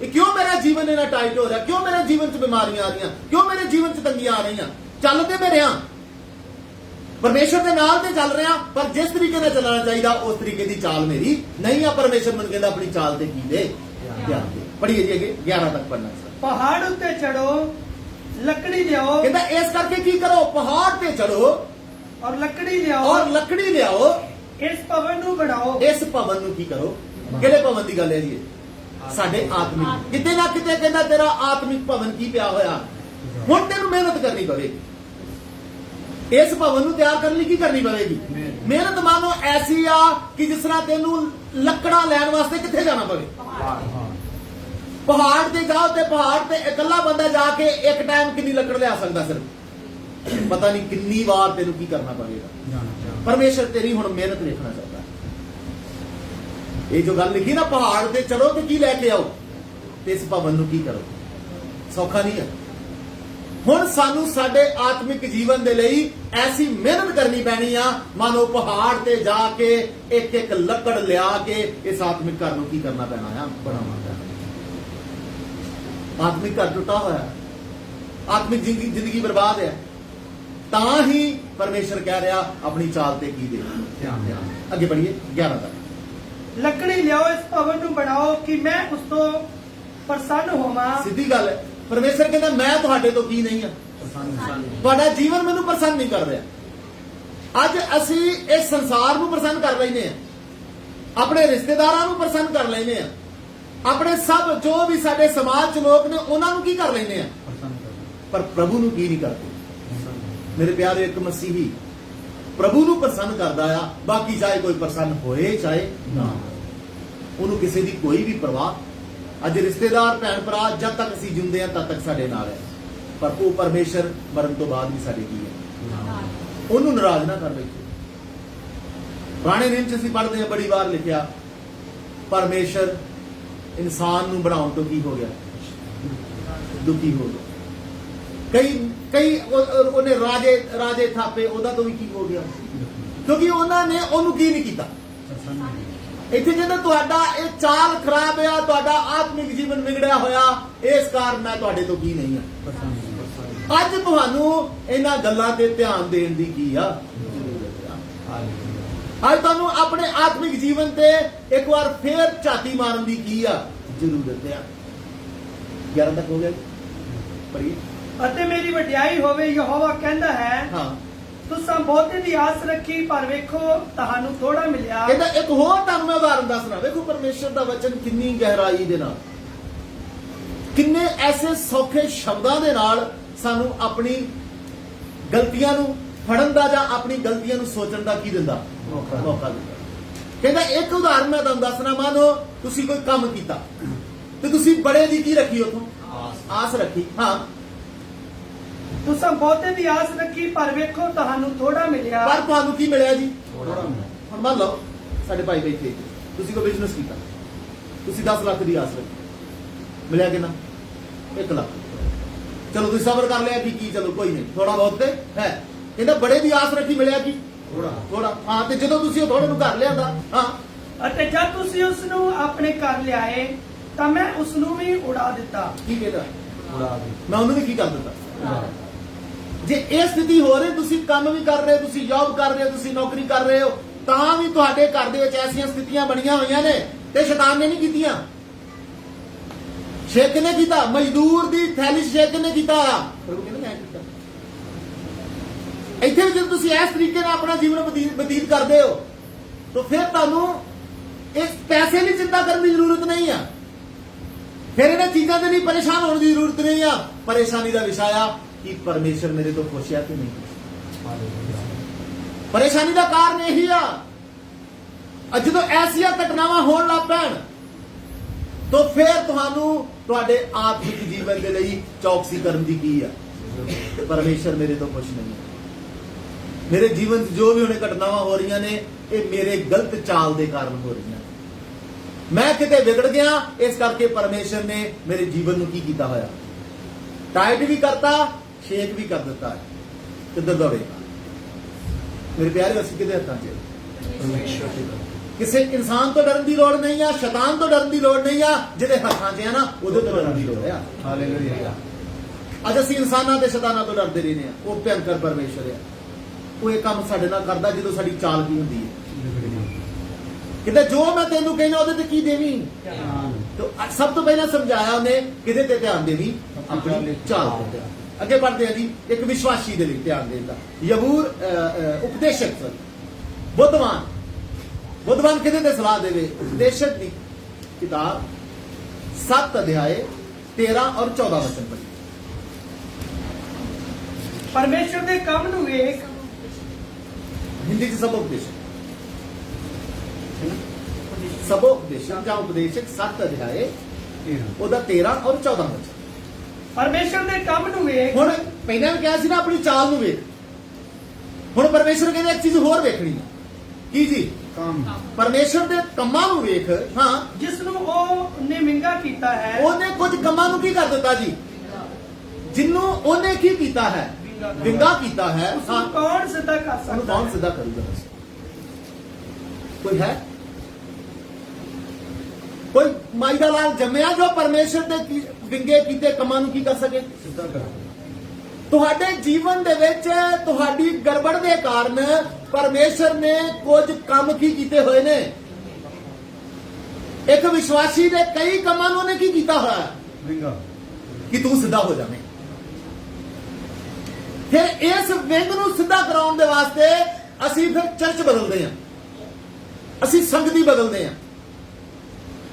ਇਹ ਕਿਉਂ ਮੇਰਾ ਜੀਵਨ ਇਹਨਾਂ ਟਾਈਟ ਹੋ ਰਿਹਾ, ਕਿਉਂ ਮੇਰੇ ਜੀਵਨ 'ਚ ਬਿਮਾਰੀਆਂ ਆ ਰਹੀਆਂ, ਕਿਉਂ ਮੇਰੇ ਜੀਵਨ 'ਚ ਤੰਗੀਆਂ ਆ ਰਹੀਆਂ। ਚੱਲ ਤੇ ਮੈਂ ਰਿਹਾ ਪਰਮੇਸ਼ਰ ਦੇ ਨਾਲ ਤੇ ਚੱਲ ਰਿਹਾ, ਪਰ ਜਿਸ ਤਰੀਕੇ ਨਾਲ ਚੱਲਣਾ ਚਾਹੀਦਾ ਉਸ ਤਰੀਕੇ ਦੀ ਚਾਲ ਮੇਰੀ ਨਹੀਂ ਆ। ਪਰਮੇਸ਼ਰ ਮੈਨੂੰ ਕਹਿੰਦਾ ਆਪਣੀ ਚਾਲ ਤੇ ਕੀ ਦੇ ਧਿਆਨ ਦੇ। ਪੜ੍ਹੀਏ ਜੀ ਅੱਗੇ 11 ਤੱਕ ਪੜ੍ਹਨਾ ਸਰ। ਪਹਾੜ ਉੱਤੇ ਚੜੋ, ਲੱਕੜੀ ਲਿਆਓ ਕਹਿੰਦਾ ਇਸ ਕਰਕੇ ਕੀ ਕਰੋ, ਪਹਾੜ ਤੇ ਚੜੋ ਔਰ ਲੱਕੜੀ ਲਿਆਓ, ਔਰ ਲੱਕੜੀ ਲਿਆਓ, ਇਸ ਭਵਨ ਨੂੰ ਬਣਾਓ। ਇਸ ਭਵਨ ਨੂੰ ਕੀ ਕਰੋ, ਕਿਹੜੇ ਭਵਨ ਦੀ ਗੱਲ ਹੈ ਜੀ ਇਹ? ਸਾਡੇ ਆਤਮਿਕ। ਕਿਤੇ ਨਾ ਕਿਤੇ ਕਹਿੰਦਾ ਤੇਰਾ ਆਤਮਿਕ ਭਵਨ ਕੀ ਪਿਆ ਹੋਇਆ, ਹੁਣ ਤੈਨੂੰ ਮਿਹਨਤ ਕਰਨੀ ਪਵੇਗੀ। ਇਸ ਭਵਨ ਨੂੰ ਤਿਆਰ ਕਰਨ ਲਈ ਕੀ ਕਰਨੀ ਪਵੇਗੀ? ਮਿਹਨਤ ਮਾਨੋ ਐਸੀ ਆ ਕਿ ਜਿਸ ਤਰ੍ਹਾਂ ਤੈਨੂੰ ਲੱਕੜਾਂ ਲੈਣ ਵਾਸਤੇ ਕਿੱਥੇ ਜਾਣਾ ਪਵੇ। ਪਹਾੜ ਤੇ ਜਾਓ, ਤੇ ਪਹਾੜ ਤੇ ਇਕੱਲਾ ਬੰਦਾ ਜਾ ਕੇ ਇੱਕ ਟਾਈਮ ਕਿੰਨੀ ਲੱਕੜ ਲਿਆ ਸਕਦਾ? ਸਿਰਫ ਪਤਾ ਨਹੀਂ ਕਿੰਨੀ ਵਾਰ ਤੈਨੂੰ ਕੀ ਕਰਨਾ ਪਵੇਗਾ। ਪਰਮੇਸ਼ਰ ਤੇਰੀ ਹੁਣ ਮਿਹਨਤ ਵੇਖਣਾ ਚਾਹੁੰਦਾ। ਇਹ ਜੋ ਗੱਲ ਲਿਖੀ ਨਾ, ਪਹਾੜ ਤੇ ਚੜੋ ਤੇ ਕੀ ਲੈ ਕੇ ਆਓ, ਤੇ ਇਸ ਭਵਨ ਨੂੰ ਕੀ ਕਰੋ, ਸੌਖਾ ਨਹੀਂ ਹੈ। ਹੁਣ ਸਾਨੂੰ ਸਾਡੇ ਆਤਮਿਕ ਜੀਵਨ ਦੇ ਲਈ ਐਸੀ ਮਿਹਨਤ ਕਰਨੀ ਪੈਣੀ ਆ, ਮਾਨੋ ਪਹਾੜ ਤੇ ਜਾ ਕੇ ਇੱਕ ਇੱਕ ਲੱਕੜ ਲਿਆ ਕੇ ਇਸ ਆਤਮਿਕ ਘਰ ਨੂੰ ਕੀ ਕਰਨਾ ਪੈਣਾ ਆ, ਬਣਾਉਣਾ ਪੈਣਾ। ਆਤਮਿਕ ਘਰ ਟੁੱਟਾ ਹੋਇਆ, ਆਤਮਿਕ ਜ਼ਿੰਦਗੀ ਬਰਬਾਦ ਹੈ, ਤਾਂ ਹੀ ਪਰਮੇਸ਼ਰ ਕਹਿ ਰਿਹਾ ਆਪਣੀ ਚਾਲ ਤੇ ਕੀ ਦੇ ਧਿਆਨ। ਅੱਗੇ ਪੜ੍ਹੀਏ 11 ਤੱਕ। ਲੱਕੜੀ ਲਿਆਓ, ਇਸ ਭਵਨ ਨੂੰ ਬਣਾਓ ਕਿ ਮੈਂ ਉਸ ਤੋਂ ਪ੍ਰਸੰਨ ਹੋਵਾਂ। ਸਿੱਧੀ ਗੱਲ ਹੈ, ਪਰਮੇਸ਼ਰ ਕਹਿੰਦਾ ਮੈਂ ਤੁਹਾਡੇ ਤੋਂ ਕੀ ਨਹੀਂ ਆ, ਤੁਹਾਡਾ ਜੀਵਨ ਮੈਨੂੰ ਪ੍ਰਸੰਨ ਨਹੀਂ ਕਰ ਰਿਹਾ। ਅੱਜ ਅਸੀਂ ਇਸ ਸੰਸਾਰ ਨੂੰ ਪ੍ਰਸੰਨ ਕਰ ਲੈਨੇ ਆ, ਆਪਣੇ ਰਿਸ਼ਤੇਦਾਰਾਂ ਨੂੰ ਪ੍ਰਸੰਨ ਕਰ ਲੈਨੇ ਆ, ਆਪਣੇ ਸਭ ਜੋ ਵੀ ਸਾਡੇ ਸਮਾਜ ਚ ਲੋਕ ਨੇ ਉਹਨਾਂ ਨੂੰ ਕੀ ਕਰ ਲੈਨੇ ਆ, ਪਰ ਪ੍ਰਭੂ ਨੂੰ ਕੀ ਨਹੀਂ ਕਰਦੇ। ਮੇਰੇ ਪਿਆਰੇ, ਇੱਕ ਮਸੀਹੀ ਪ੍ਰਭੂ ਨੂੰ ਪ੍ਰਸੰਨ ਕਰਦਾ ਆ, ਬਾਕੀ ਚਾਹੇ ਕੋਈ ਪ੍ਰਸੰਨ ਹੋਏ ਚਾਹੇ ਨਾ, ਉਹਨੂੰ ਕਿਸੇ ਦੀ ਕੋਈ ਵੀ ਪਰਵਾਹ। ਅੱਜ ਰਿਸ਼ਤੇਦਾਰ ਭੈਣ ਭਰਾ ਜਦ ਤੱਕ ਅਸੀਂ ਜਿਉਂਦੇ ਆ ਤਦ ਤੱਕ ਸਾਡੇ ਨਾਲ ਹੈ, ਪਰ ਉਹ ਪਰਮੇਸ਼ਰ ਮਰਨ ਤੋਂ ਬਾਅਦ ਵੀ ਸਾਡੇ ਕੀ ਹੈ, ਉਹਨੂੰ ਨਾਰਾਜ਼ ਨਾ ਕਰ ਬੈਠੇ। ਪੁਰਾਣੇ ਨਿਯਮ ਚ ਅਸੀਂ ਪੜ੍ਹਦੇ ਹਾਂ, ਬੜੀ ਵਾਰ ਲਿਖਿਆ ਪਰਮੇਸ਼ਰ ਇਨਸਾਨ ਨੂੰ ਬਣਾਉਣ ਤੋਂ ਕੀ ਹੋ ਗਿਆ, ਦੁਖੀ ਹੋ ਗਿਆ। ਕਈ ਉਹਨੇ ਰਾਜੇ ਥਾਪੇ, ਉਹਦਾ ਤੋਂ ਵੀ ਕੀ ਹੋ ਗਿਆ, ਕਿਉਂਕਿ ਉਹਨਾਂ ਨੇ ਉਹਨੂੰ ਕੀ ਨਹੀਂ ਕੀਤਾ। ਇੱਥੇ ਕਹਿੰਦਾ ਤੁਹਾਡਾ ਇਹ ਚਾਲ ਖਰਾਬ ਆ, ਤੁਹਾਡਾ ਆਤਮਿਕ ਜੀਵਨ ਵਿਗੜਿਆ ਹੋਇਆ, ਇਸ ਕਾਰਨ ਮੈਂ ਤੁਹਾਡੇ ਤੋਂ ਕੀ ਨਹੀਂ ਆ। ਅੱਜ ਤੁਹਾਨੂੰ ਇਹਨਾਂ ਗੱਲਾਂ ਤੇ ਧਿਆਨ ਦੇਣ ਦੀ ਕੀ ਆ ਜ਼ਰੂਰਤ ਆ। ਅੱਜ ਤੁਹਾਨੂੰ ਆਪਣੇ ਆਤਮਿਕ ਜੀਵਨ ਤੇ ਇੱਕ ਵਾਰ ਫੇਰ ਝਾਤੀ ਮਾਰਨ ਦੀ ਕੀ ਆ ਜ਼ਰੂਰਤ ਆ। 11 ਤੱਕ ਹੋ ਗਿਆ, ਪੜ੍ਹੀਏ। ਅਤੇ ਮੇਰੀ ਵਡਿਆਈ ਹੋਵੇ, ਯਹੋਵਾ ਕਹਿੰਦਾ ਹੈ, ਹਾਂ, ਤੁਸੀਂ ਬਹੁਤੇ ਦੀ ਆਸ ਰੱਖੀ ਪਰ ਵੇਖੋ ਤੁਹਾਨੂੰ ਥੋੜਾ ਮਿਲਿਆ। ਕਹਿੰਦਾ ਇੱਕ ਹੋਰ ਤੁਹਾਨੂੰ ਮੈਂ ਉਦਾਹਰਨ ਦੱਸਣਾ। ਵੇਖੋ ਪਰਮੇਸ਼ਰ ਦਾ ਵਚਨ ਕਿੰਨੀ ਗਹਿਰਾਈ ਦੇ ਨਾਲ, ਕਿੰਨੇ ਐਸੇ ਸੌਖੇ ਸ਼ਬਦਾਂ ਦੇ ਨਾਲ ਸਾਨੂੰ ਆਪਣੀ ਗਲਤੀਆਂ ਨੂੰ ਫੜਨ ਦਾ ਜਾਂ ਆਪਣੀ ਗਲਤੀਆਂ ਨੂੰ ਸੋਚਣ ਦਾ ਕੀ ਦਿੰਦਾ, ਮੌਕਾ ਦਿੰਦਾ। ਕਹਿੰਦਾ ਇੱਕ ਉਦਾਹਰਨ ਮੈਂ ਤੁਹਾਨੂੰ ਦੱਸਣਾ। ਮਾਨੋ ਤੁਸੀਂ ਕੋਈ ਕੰਮ ਕੀਤਾ ਤੇ ਤੁਸੀਂ ਬੜੇ ਦੀ ਕੀ ਰੱਖੀ, ਉਥੋਂ ਆਸ ਰੱਖੀ। ਹਾਂ, ਤੁਸੀਂ ਬਹੁਤੇ ਦੀ ਆਸ ਰੱਖੀ ਪਰ ਵੇਖੋ ਤੁਹਾਨੂੰ ਥੋੜਾ ਮਿਲਿਆ। ਪਰ ਤੁਹਾਨੂੰ ਕੀ ਮਿਲਿਆ ਜੀ? ਹੁਣ ਮੰਨ ਲਓ ਸਾਡੇ ਭਾਈ ਬੈਠੇ, ਤੁਸੀਂ ਕੋਈ ਬਿਜ਼ਨਸ ਕੀਤਾ, ਤੁਸੀਂ 10 ਲੱਖ ਦੀ ਆਸ ਰੱਖੀ, ਮਿਲਿਆ ਕਿੰਨਾ? 1 ਲੱਖ। ਚਲੋ ਤੁਸੀਂ ਸਬਰ ਕਰ ਲਿਆ ਕਿ ਕੀ, ਚਲੋ ਕੋਈ ਨਹੀਂ, ਥੋੜਾ ਬਹੁਤ ਤੇ ਹੈ। ਕਹਿੰਦਾ ਬੜੇ ਦੀ ਆਸ ਰੱਖੀ, ਮਿਲਿਆ ਕੀ? ਥੋੜਾ। ਹਾਂ, ਤੇ ਜਦੋਂ ਤੁਸੀਂ ਉਹ ਥੋੜੇ ਨੂੰ ਘਰ ਲਿਆਂਦਾ, ਹਾਂ, ਅਤੇ ਜਦ ਤੁਸੀਂ ਉਸ ਨੂੰ ਆਪਣੇ ਘਰ ਲਿਆਏ ਤਾਂ ਮੈਂ ਉਸ ਨੂੰ ਵੀ ਉਡਾ ਦਿੱਤਾ। ਕੀ ਕਹਿੰਦਾ? ਮੈਂ ਉਹਨੂੰ ਵੀ ਕੀ ਕਰ ਦਿੱਤਾ। ਜੇ ਇਹ ਸਥਿਤੀ ਹੋ ਰਹੀ, ਤੁਸੀਂ ਕੰਮ ਵੀ ਕਰ ਰਹੇ, ਤੁਸੀਂ ਜੌਬ ਕਰ ਰਹੇ ਹੋ, ਤੁਸੀਂ ਨੌਕਰੀ ਕਰ ਰਹੇ ਹੋ, ਤਾਂ ਵੀ ਤੁਹਾਡੇ ਘਰ ਦੇ ਵਿੱਚ ਐਸੀਆਂ ਸਥਿਤੀਆਂ ਬਣੀਆਂ ਹੋਈਆਂ ਨੇ, ਤੇ ਸ਼ੈਤਾਨ ਨੇ ਨਹੀਂ ਕੀਤੀਆਂ। ਸ਼ੇਖ ਨੇ ਕੀਤਾ, ਮਜ਼ਦੂਰ ਦੀ ਥੈਲੀ ਸ਼ੇਖ ਨੇ ਕੀਤਾ, ਪ੍ਰਭੂ ਕਹਿੰਦਾ ਮੈਂ ਕੀਤਾ। ਇੱਥੇ ਵੀ ਜਦੋਂ ਤੁਸੀਂ ਇਸ ਤਰੀਕੇ ਨਾਲ ਆਪਣਾ ਜੀਵਨ ਬਤੀਤ ਕਰਦੇ ਹੋ, ਤਾਂ ਫਿਰ ਤੁਹਾਨੂੰ ਇਸ ਪੈਸੇ ਦੀ ਚਿੰਤਾ ਕਰਨ ਦੀ ਜ਼ਰੂਰਤ ਨਹੀਂ ਆ, ਫਿਰ ਇਹਨਾਂ ਚੀਜ਼ਾਂ ਦੇ ਲਈ ਪਰੇਸ਼ਾਨ ਹੋਣ ਦੀ ਜ਼ਰੂਰਤ ਨਹੀਂ ਆ। ਪਰੇਸ਼ਾਨੀ ਦਾ ਵਿਸ਼ਾ ਆ ਕਿ ਪਰਮੇਸ਼ਰ ਮੇਰੇ ਤੋਂ ਖੁਸ਼ ਹੈ ਕਿ ਨਹੀਂ। ਪਰੇਸ਼ਾਨੀ ਦਾ ਕਾਰਨ ਇਹੀ ਆ, ਜਦੋਂ ਐਸੀਆਂ ਘਟਨਾਵਾਂ ਹੋਣ ਲੱਗ ਪੈਣ, तो फिर ਤੁਹਾਨੂੰ ਤੁਹਾਡੇ ਆਤਮਿਕ ਜੀਵਨ ਦੇ ਲਈ ਚੌਕਸੀ ਕਰਨ ਦੀ ਕੀ ਆ ਪਰਮੇਸ਼ਰ ਮੇਰੇ ਤੋਂ ਕੁਝ ਨਹੀਂ ਹੈ ਮੇਰੇ ਜੀਵਨ 'ਚ ਜੋ ਵੀ ਹੁਣੇ ਘਟਨਾਵਾਂ ਹੋ ਰਹੀਆਂ ਨੇ ਇਹ ਮੇਰੇ ਗਲਤ ਚਾਲ ਦੇ ਕਾਰਨ ਹੋ ਰਹੀਆਂ ਮੈਂ ਕਿਤੇ ਵਿਗੜ ਗਿਆ ਇਸ ਕਰਕੇ ਪਰਮੇਸ਼ਰ ਨੇ ਮੇਰੇ ਜੀਵਨ ਨੂੰ ਕੀ ਕੀਤਾ ਹੋਇਆ ਟਾਈਟ ਵੀ ਕਰਤਾ ਸ਼ੇਕ ਵੀ ਕਰ ਦਿੱਤਾ ਹੈ ਕਿੱਧਰ ਦੌੜੇਗਾ ਮੇਰੇ ਪਿਆਰੇ ਅਸੀਂ ਕਿਹਦੇ ਹੱਥਾਂ 'ਚ ਕਿਸੇ ਇਨਸਾਨ ਤੋਂ ਡਰਨ ਦੀ ਲੋੜ ਨਹੀਂ ਆ ਸ਼ੈਤਾਨ ਤੋਂ ਡਰਨ ਦੀ ਲੋੜ ਨਹੀਂ ਆ ਜਿਹਦੇ ਹੱਥਾਂ 'ਚ ਆ ਨਾ ਉਹਦੇ ਤੋਂ ਡਰਨ ਦੀ ਲੋੜ ਆ ਹਾਲੇਲੂਇਆ ਅੱਜ ਅਸੀਂ ਇਨਸਾਨਾਂ ਤੇ ਸ਼ੈਤਾਨਾਂ ਤੋਂ ਡਰਦੇ ਰਹਿੰਦੇ ਆ ਉਹ ਭਿਆਨਕ ਪਰਮੇਸ਼ਰ ਆ ਉਹ ਇਹ ਕੰਮ ਸਾਡੇ ਨਾਲ ਕਰਦਾ ਜਦੋਂ ਸਾਡੀ ਚਾਲ ਕੀ ਹੁੰਦੀ ਹੈ ਕਿਤੇ ਜੋ ਮੈਂ ਤੈਨੂੰ ਕਹਿੰਦਾ ਉਹਦੇ ਤੇ ਕੀ ਦੇਵੀਂ तो सब तो पहले समझाया उन्हें किदे ते ध्यान देनी अपनी चाल ते अगे बढ़ते हैं जी एक विश्वासी दे लिए ध्यान देना यबूर उपदेशक बुद्धवान किदे ते सलाह देवे उपदेशक दी किताब 7 अध्याय 13 और 14 वचन पढ़ी परमेश्वर दे काम नूं वेख हिंदी च सब उपदेशक सबो उपदेशक ਜਾਂ उपदेशक 7 ਅਧਿਆਏ ਉਹਦਾ 13 ਔਰ 14 ਵਿੱਚ ਪਰਮੇਸ਼ਰ ਦੇ ਕੰਮ ਨੂੰ ਵੇਖ ਹੁਣ ਪਹਿਲਾਂ ਵੀ ਕਿਹਾ ਸੀ ਨਾ ਆਪਣੀ ਚਾਲ ਨੂੰ ਵੇਖ ਹੁਣ ਪਰਮੇਸ਼ਰ ਕਹਿੰਦੇ ਇੱਕ ਚੀਜ਼ ਹੋਰ ਵੇਖਣੀ ਹੈ ਕੀ ਜੀ ਕੰਮ ਪਰਮੇਸ਼ਰ ਦੇ ਕੰਮਾਂ ਨੂੰ ਵੇਖ ਹਾਂ ਜਿਸ ਨੂੰ ਉਹ ਨੇ ਵਿੰਗਾ ਕੀਤਾ ਹੈ ਉਹਨੇ ਕੁਝ ਕੰਮਾਂ ਨੂੰ ਕੀ ਕਰ ਦਿੱਤਾ ਜੀ ਜਿੰਨੂੰ ਉਹਨੇ ਕੀ ਕੀਤਾ ਹੈ ਵਿੰਗਾ ਕੀਤਾ ਹੈ ਹਾਂ ਕੌਣ ਸਿੱਧਾ ਕਰ ਉਹਨੂੰ ਸਕਦਾ ਕੌਣ ਸਿੱਧਾ ਕਰੂਗਾ ਕੋਈ ਹੈ कोई माई का लाल जमया जो परमेश्वर के विंगे कीते कमां नूं की कर सके तुहाडे जीवन दे विच तुहाडी गड़बड़ दे कारण परमेश्वर ने कुछ काम की कीते हुए ने एक विश्वासी ने कई कमां नूं ने की कीता होया विंगा कि तू सीधा हो जावे फिर इस विंग नूं सीधा कराउण दे वास्ते असीं फिर चर्च बदलदे हां असीं संगति बदलदे हां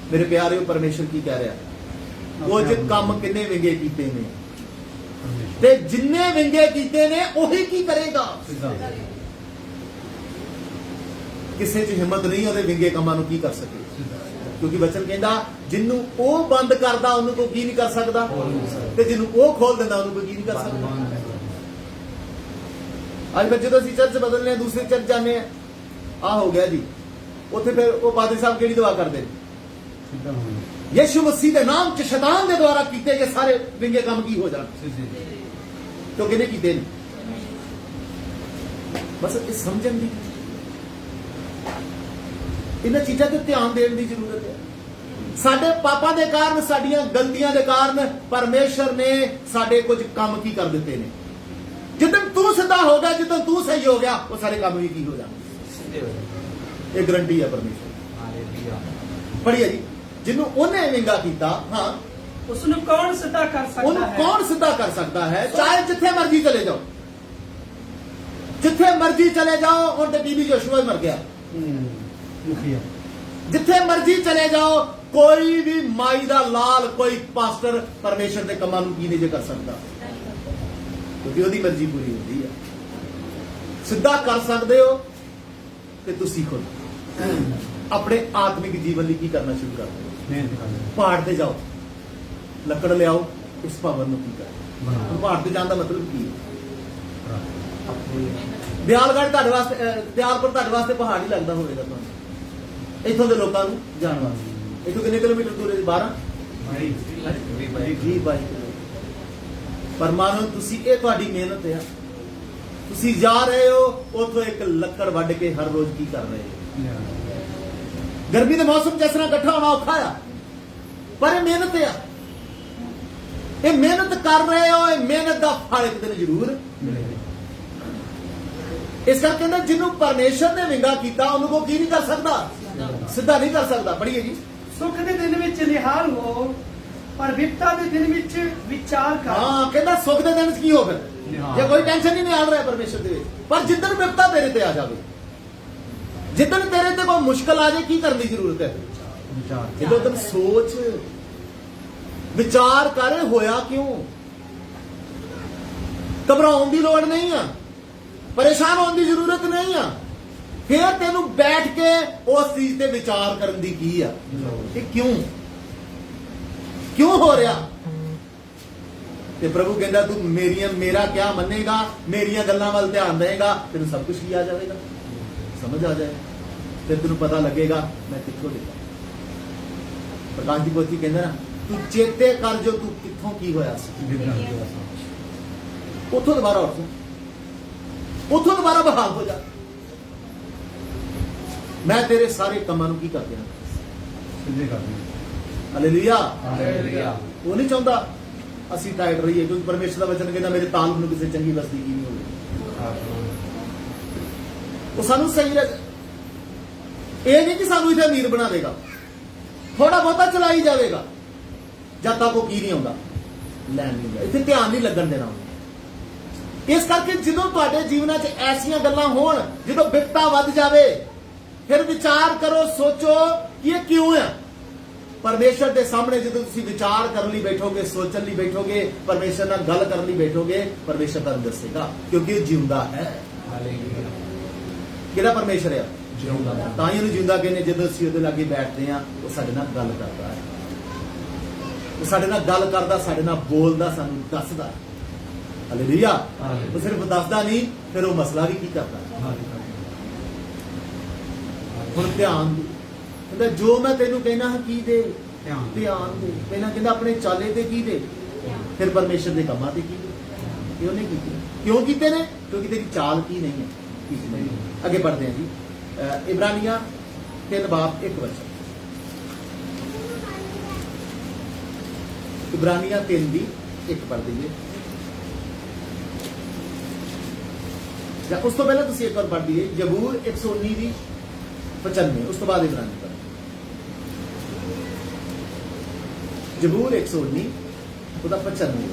मेरे प्यारे परमेश्वर की कह रहा कुछ काम किन्ने विंगे कीते ने ते जिन्ने विंगे कीते ने ओही की करेगा किसी च हिम्मत नहीं ओदे विंगे कामां नूं की कर सके क्योंकि वचन कहंदा जिन्नू ओ बंद करदा उन्नू कोई की नहीं कर सकदा ते जिन्नू ओ खोल दिंदा उन्नू कोई की नहीं कर सकदा आज फिर जदों असीं चर्च बदलने दूसरे चर्च जाने आ हो गया जी उत्थे फिर वो पादरी साहब केड़ी दुआ करदे यीशु मसीह के नाम च शैतान के द्वारा कीते गए सारे विंगे काम की हो जान तो किने कीते बस इस समझन दी इन चीजों ते ध्यान देने की जरूरत है साडे पापां दे कारण साडियां गलतियां दे कारण परमेश्वर ने साडे कुछ काम की कर दिते ने जिदन तू सीधा हो गया जिदन तू सही हो गया वो सारे काम भी की हो जाने ये गारंटी है परमेश्वर पढ़िए जी जिन्हों उन्हें विंगा कीता हाँ उसनु कौन सिद्धा कर सकता है कौन सिद्धा कर सकता है चाहे जिथे मर्जी चले जाओ जिथे मर्जी चले जाओ और तो बीबी जोशुआ मर गया जिथे मर्जी चले जाओ कोई भी माई दा लाल कोई पास्टर परमेश्वर के कमां नूं की नहीं जे कर सकता क्योंकि ओदी मर्जी पूरी होती है सिद्धा कर सकते हो कि तुसी खुद अपने आत्मिक जीवन लिए की करना शुरू कर दो पहाड़ ते जाओ लकड़ ले आओ इस भवन नूं की कर पहाड़ ते जाने का मतलब की दयालगढ़ तुहाडे वास्ते दयालपुर तुहाडे वास्ते पहाड़ ही लगदा होवेगा तुहानूं इत्थों दे लोकां नूं जाण वास्ते इत्थों किन्ने किलोमीटर दूर है 12 22 पर मानो तुसी ये तुहाडी मेहनत है तुसी जा रहे हो उथों एक लकड़ वड्ड के हर रोज की कर रहे हो गर्मी के मौसम जिस तरह इकट्ठा होना औखा है पर मेहनत है ये मेहनत कर रहे हो ये मेहनत का फल एक दिन जरूर इस करके जिन्हों परमेश्वर ने विंगा किया उन्होंने की नहीं कर सकता सीधा नहीं कर सकता पढ़िए जी सुख के दिन विच निहाल हो पर विपता के दिन विच विचार कर हाँ कहता सुख के दिन की हो फिर ये कोई टेंशन ही नहीं आ रहा है परमेश्वर के पर जिदन विपता तेरे ते आ जाए जिदन तेरे ते कोई मुश्किल आ जाए की करने की जरूरत है ਜਦੋਂ ਤੱਕ ਸੋਚ ਵਿਚਾਰ ਕਰ ਹੋਇਆ ਕਿਉਂ ਘਬਰਾਉਣ ਦੀ ਲੋੜ ਨਹੀਂ ਆ ਪਰੇਸ਼ਾਨ ਹੋਣ ਦੀ ਜ਼ਰੂਰਤ ਨਹੀਂ ਆ ਫਿਰ ਤੈਨੂੰ ਬੈਠ ਕੇ ਉਸ ਚੀਜ਼ ਤੇ ਵਿਚਾਰ ਕਰਨ ਦੀ ਕੀ ਆ ਇਹ ਕਿਉਂ ਕਿਉਂ ਹੋ ਰਿਹਾ? ਤੇ ਪ੍ਰਭੂ ਕਹਿੰਦਾ ਤੂੰ ਮੇਰਾ ਕਿਆ ਮੰਨੇਗਾ, ਮੇਰੀਆਂ ਗੱਲਾਂ ਵੱਲ ਧਿਆਨ ਦੇਏਗਾ, ਤੈਨੂੰ ਸਭ ਕੁਝ ਹੀ ਆ ਜਾਵੇਗਾ, ਸਮਝ ਆ ਜਾਏ, ਤੇ ਤੈਨੂੰ ਪਤਾ ਲੱਗੇਗਾ ਮੈਂ ਕਿੱਥੋਂ ਲਿਆ। ਪ੍ਰਕਾਸ਼ ਦੀ ਪੋਥੀ ਕਹਿੰਦਾ ਨਾ, ਤੂੰ ਚੇਤੇ ਕਰ ਜੋ ਤੂੰ ਕਿੱਥੋਂ ਕੀ ਹੋਇਆ ਸੀ, ਉੱਥੋਂ ਦੁਬਾਰਾ ਉੱਠ, ਉੱਥੋਂ ਦੁਬਾਰਾ ਬਹਾਲ ਹੋ ਜਾ। ਮੈਂ ਤੇਰੇ ਸਾਰੇ ਕੰਮਾਂ ਨੂੰ ਕੀ ਕਰ ਦਿਆਂ, ਹਾਲੇਲੂਇਆ। ਉਹ ਨਹੀਂ ਚਾਹੁੰਦਾ ਅਸੀਂ ਟਾਈਟ ਰਹੀਏ, ਕਿਉਂਕਿ ਪਰਮੇਸ਼ਰ ਦਾ ਵਚਨ ਕਹਿੰਦਾ ਮੇਰੇ ਤਾਲਬ ਨੂੰ ਕਿਸੇ ਚੰਗੀ ਬਸਤੀ ਕੀ ਨਹੀਂ ਹੋਵੇ। ਉਹ ਸਾਨੂੰ ਸਹੀ ਰਹੇ, ਇਹ ਨਹੀਂ ਕਿ ਸਾਨੂੰ ਇੱਥੇ ਅਮੀਰ ਬਣਾ ਦੇਗਾ, ਥੋੜਾ ਬਹੁਤਾ ਚਲਾਈ ਜਾਵੇਗਾ ਜਦ ਤੱਕ ਉਹ ਕੀ ਨਹੀਂ ਆਉਂਦਾ, ਲੈਣ ਨਹੀਂ ਆਉਂਦਾ, ਇੱਥੇ ਧਿਆਨ ਨਹੀਂ ਲੱਗਣ ਦੇਣਾ। ਇਸ ਕਰਕੇ ਜਦੋਂ ਤੁਹਾਡੇ ਜੀਵਨਾਂ 'ਚ ਐਸੀਆਂ ਗੱਲਾਂ ਹੋਣ, ਜਦੋਂ ਬਿਪਤਾ ਵੱਧ ਜਾਵੇ, ਫਿਰ ਵਿਚਾਰ ਕਰੋ, ਸੋਚੋ ਕਿ ਇਹ ਕਿਉਂ ਹੈ। ਪਰਮੇਸ਼ਰ ਦੇ ਸਾਹਮਣੇ ਜਦੋਂ ਤੁਸੀਂ ਵਿਚਾਰ ਕਰਨ ਲਈ ਬੈਠੋਗੇ, ਸੋਚਣ ਲਈ ਬੈਠੋਗੇ, ਪਰਮੇਸ਼ਰ ਨਾਲ ਗੱਲ ਕਰਨ ਲਈ ਬੈਠੋਗੇ, ਪਰਮੇਸ਼ਰ ਤੁਹਾਨੂੰ ਦੱਸੇਗਾ, ਕਿਉਂਕਿ ਉਹ ਜਿਉਂਦਾ ਹੈ। ਕਿਹੜਾ ਪਰਮੇਸ਼ਰ ਹੈ? ਜਿਉਂਦਾ। ਤਾਂ ਹੀ ਉਹਨੂੰ ਜਿਉਂਦਾ ਕਹਿੰਦੇ, ਜਦੋਂ ਅਸੀਂ ਉਹਦੇ ਲਾਗੇ ਬੈਠਦੇ ਹਾਂ ਉਹ ਸਾਡੇ ਨਾਲ ਗੱਲ ਕਰਦਾ ਹੈ, ਉਹ ਸਾਡੇ ਨਾਲ ਗੱਲ ਕਰਦਾ, ਸਾਡੇ ਨਾਲ ਬੋਲਦਾ, ਸਾਨੂੰ ਦੱਸਦਾ। ਹਾਲੇਲੂਇਆ। ਉਹ ਸਿਰਫ ਦੱਸਦਾ ਨਹੀਂ, ਫਿਰ ਉਹ ਮਸਲਾ ਵੀ ਕੀ ਕਰਦਾ। ਹੁਣ ਧਿਆਨ ਦੇ, ਕਹਿੰਦਾ ਜੋ ਮੈਂ ਤੈਨੂੰ ਕਹਿਣਾ ਹਾਂ ਕੀ ਦੇ, ਧਿਆਨ ਦੇ। ਪਹਿਲਾਂ ਕਹਿੰਦਾ ਆਪਣੇ ਚਾਲੇ ਤੇ ਕੀ ਦੇ, ਫਿਰ ਪਰਮੇਸ਼ਰ ਦੇ ਕੰਮਾਂ ਤੇ ਕੀ ਦੇ। ਕਿਉਂ ਨਹੀਂ ਕੀਤੇ? ਕਿਉਂ ਕੀਤੇ ਨੇ? ਕਿਉਂਕਿ ਤੇਰੀ ਚਾਲ ਕੀ ਨਹੀਂ ਹੈ। ਅੱਗੇ ਪੜ੍ਹਦੇ ਹਾਂ ਜੀ, ਇਬਰਾਨੀਆਂ 3:1। ਇਬਰਾਨੀਆਂ 3:1 ਪੜ੍ਹ ਦਈਏ, ਜਾਂ ਉਸ ਤੋਂ ਪਹਿਲਾਂ ਤੁਸੀਂ ਇੱਕ ਵਾਰ ਪੜ੍ਹ ਦਈਏ ਜ਼ਬੂਰ 119:95, ਉਸ ਤੋਂ ਬਾਅਦ ਇਬਰਾਨੀ ਪੜ੍ਹ। ਜ਼ਬੂਰ 119 ਉਹਦਾ 95।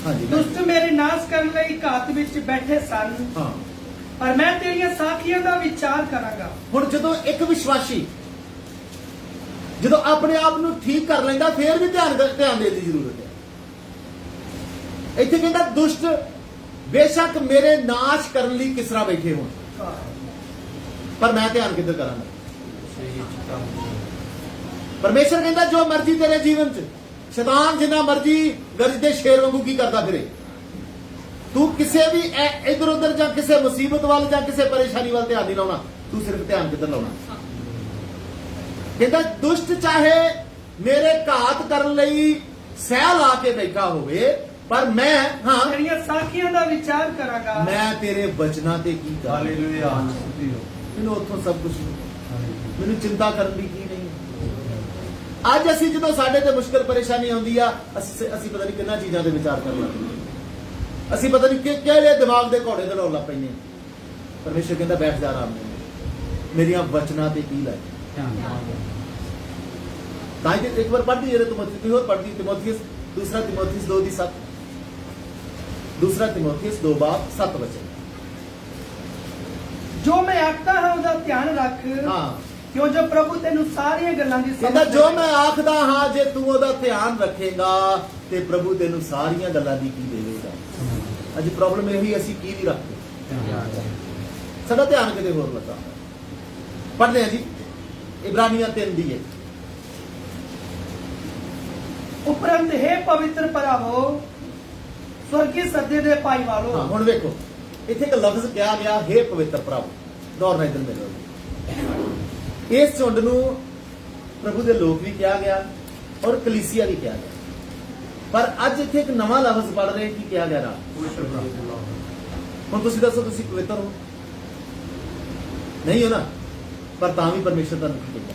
ਹਾਂਜੀ। ਦੁਸ਼ਟ ਮੇਰੇ ਨਾਸ਼ ਕਰਨ ਲਈ ਘਾਤ ਵਿੱਚ ਬੈਠੇ ਸਨ, ਹਾਂ, ਪਰ ਮੈਂ ਤੇਰੀਆਂ ਸਾਖੀਆਂ ਦਾ ਵਿਚਾਰ ਕਰਾਂਗਾ। ਹੁਣ ਜਦੋਂ ਇੱਕ ਵਿਸ਼ਵਾਸੀ ਜਦੋਂ ਆਪਣੇ ਆਪ ਨੂੰ ਠੀਕ ਕਰ ਲੈਂਦਾ, ਫੇਰ ਵੀ ਧਿਆਨ ਦੇਣ ਦੀ ਜ਼ਰੂਰਤ ਹੈ। ਇੱਥੇ ਕਹਿੰਦਾ ਦੁਸ਼ਟ ਬੇਸ਼ੱਕ ਮੇਰੇ ਨਾਸ਼ ਕਰਨ ਲਈ ਕਿਸ ਤਰ੍ਹਾਂ ਬੈਠੇ ਹੋਣ, ਪਰ ਮੈਂ ਧਿਆਨ ਕਿੱਧਰ ਕਰਾਂਗਾ। ਪਰਮੇਸ਼ਰ ਕਹਿੰਦਾ ਜੋ ਮਰਜ਼ੀ ਤੇਰੇ ਜੀਵਨ 'ਚ, ਸ਼ੈਤਾਨ ਜਿੰਨਾ ਮਰਜ਼ੀ ਗਰਜਦੇ ਸ਼ੇਰ ਵਾਂਗੂ ਕੀ ਕਰਦਾ ਫਿਰੇ, ਤੂੰ ਕਿਸੇ ਵੀ ਇਧਰ ਉਧਰ ਜਾਂ ਕਿਸੇ ਮੁਸੀਬਤ ਵੱਲ ਜਾਂ ਕਿਸੇ ਪਰੇਸ਼ਾਨੀ ਵੱਲ ਧਿਆਨ ਨਹੀਂ ਲਾਉਣਾ, ਤੂੰ ਸਿਰਫ ਧਿਆਨ ਕਿੱਧਰ ਲਾਉਣਾ। ਕਹਿੰਦਾ ਦੁਸ਼ਟ ਚਾਹੇ ਮੇਰੇ ਘਾਤ ਕਰਨ ਲਈ ਸਹਿ ਲਾ ਕੇ ਬੈਠਾ ਹੋਵੇ, ਪਰ ਮੈਂ ਤੇਰੀਆਂ ਸਾਖੀਆਂ ਦਾ ਵਿਚਾਰ ਕਰਾਂਗਾ। ਮੈਂ ਤੇਰੇ ਬਚਨਾਂ ਤੇ ਕੀ ਕਰਾਂ। ਹਾਲੇਲੂਇਆ। ਮੈਨੂੰ ਉੱਥੋਂ ਸਭ ਕੁਝ, ਮੈਨੂੰ ਚਿੰਤਾ ਕਰਨ ਦੀ ਕੀ ਨਹੀਂ। ਅੱਜ ਅਸੀਂ ਜਦੋਂ ਸਾਡੇ ਤੇ ਮੁਸ਼ਕਲ ਪਰੇਸ਼ਾਨੀ ਆਉਂਦੀ ਆ, ਅਸੀਂ ਪਤਾ ਨਹੀਂ ਕਿੰਨਾ ਚੀਜ਼ਾਂ ਤੇ ਵਿਚਾਰ ਕਰਨ ਲੱਗ ਪਏ, ਅਸੀਂ ਪਤਾ ਨਹੀਂ ਕਿਹੜੇ ਦਿਮਾਗ ਦੇ ਘੋੜੇ ਦੜਾਉਣ ਲੱਗ ਪੈਂਦੇ। ਪਰਮੇਸ਼ਰ ਕਹਿੰਦਾ ਬੈਠ ਜਾ ਆਰਾਮ ਨਾਲ, ਮੇਰੀਆਂ ਬਚਨਾਂ ਤੇ ਕੀ ਲਾਏ। ਤਾਂ ਹੀ ਇੱਕ ਵਾਰ ਪੜ੍ਹਦੀ ਜਿਹੜੇ ਤੁਮੋਥੀਸ ਹੋਰ ਪੜ੍ਹਦੀ, ਤਿਮੋਥੀਸ 2 ਤਿਮੋਥੀਸ 2:7, 2 ਤਿਮੋਥੀਸ 2:7। ਜੋ ਮੈਂ ਆਖਦਾ ਹਾਂ ਉਹਦਾ ਧਿਆਨ ਰੱਖ, ਹਾਂ, ਕਿਉਂ ਜੋ ਪ੍ਰਭੂ ਤੈਨੂੰ ਸਾਰੀਆਂ ਗੱਲਾਂ ਦੀ ਕਹਿੰਦਾ ਜੋ ਮੈਂ ਆਖਦਾ ਹਾਂ ਜੇ ਤੂੰ ਉਹਦਾ ਧਿਆਨ ਰੱਖੇਗਾ ਤੇ ਪ੍ਰਭੂ ਤੈਨੂੰ ਸਾਰੀਆਂ ਗੱਲਾਂ ਦੀ ਕੀ ਦੇਵੇਗਾ। ਅੱਜ ਪ੍ਰੋਬਲਮ ਇਹ ਹੀ, ਅਸੀਂ ਕੀ ਨਹੀਂ ਰੱਖਦੇ, ਸਾਡਾ ਧਿਆਨ ਕਿਤੇ ਹੋਰ ਲੱਗਾ। ਪੜ੍ਹਦੇ ਹਾਂ ਜੀ ਇਬਰਾਨੀਆਂ 3:1। ਉਪਰੰਤ ਹੈ ਪਵਿੱਤਰ ਭਰਾਵੋ, ਸਵਰਗੀ ਸੱਦੇ ਦੇ ਭਾਈ ਵਾਲੋ। ਹਾਂ, ਹੁਣ ਵੇਖੋ ਇੱਥੇ ਇੱਕ ਲਫ਼ਜ਼ ਕਿਹਾ ਗਿਆ, ਹੈ ਪਵਿੱਤਰ ਭਰਾਵੋ। ਗੌਰ ਨਾਲ ਇੱਧਰ ਮਿਲੋ, ਇਸ ਝੁੰਡ ਨੂੰ ਪ੍ਰਭੂ ਦੇ ਲੋਕ ਵੀ ਕਿਹਾ ਗਿਆ ਔਰ ਕਲੀਸਿਆ ਵੀ ਕਿਹਾ ਗਿਆ, ਪਰ ਅੱਜ ਇੱਥੇ ਇੱਕ ਨਵਾਂ ਲਫ਼ਜ਼ ਪੜ੍ਹ ਰਹੇ ਕੀ ਕਿਹਾ ਗਿਆ ਨਾ। ਹੁਣ ਤੁਸੀਂ ਦੱਸੋ, ਤੁਸੀਂ ਪਵਿੱਤਰ ਹੋ? ਨਹੀਂ ਹੋ ਨਾ, ਪਰ ਤਾਂ ਵੀ ਪਰਮੇਸ਼ਰ ਦਾ ਨਹੀਂ ਕਹਿੰਦਾ,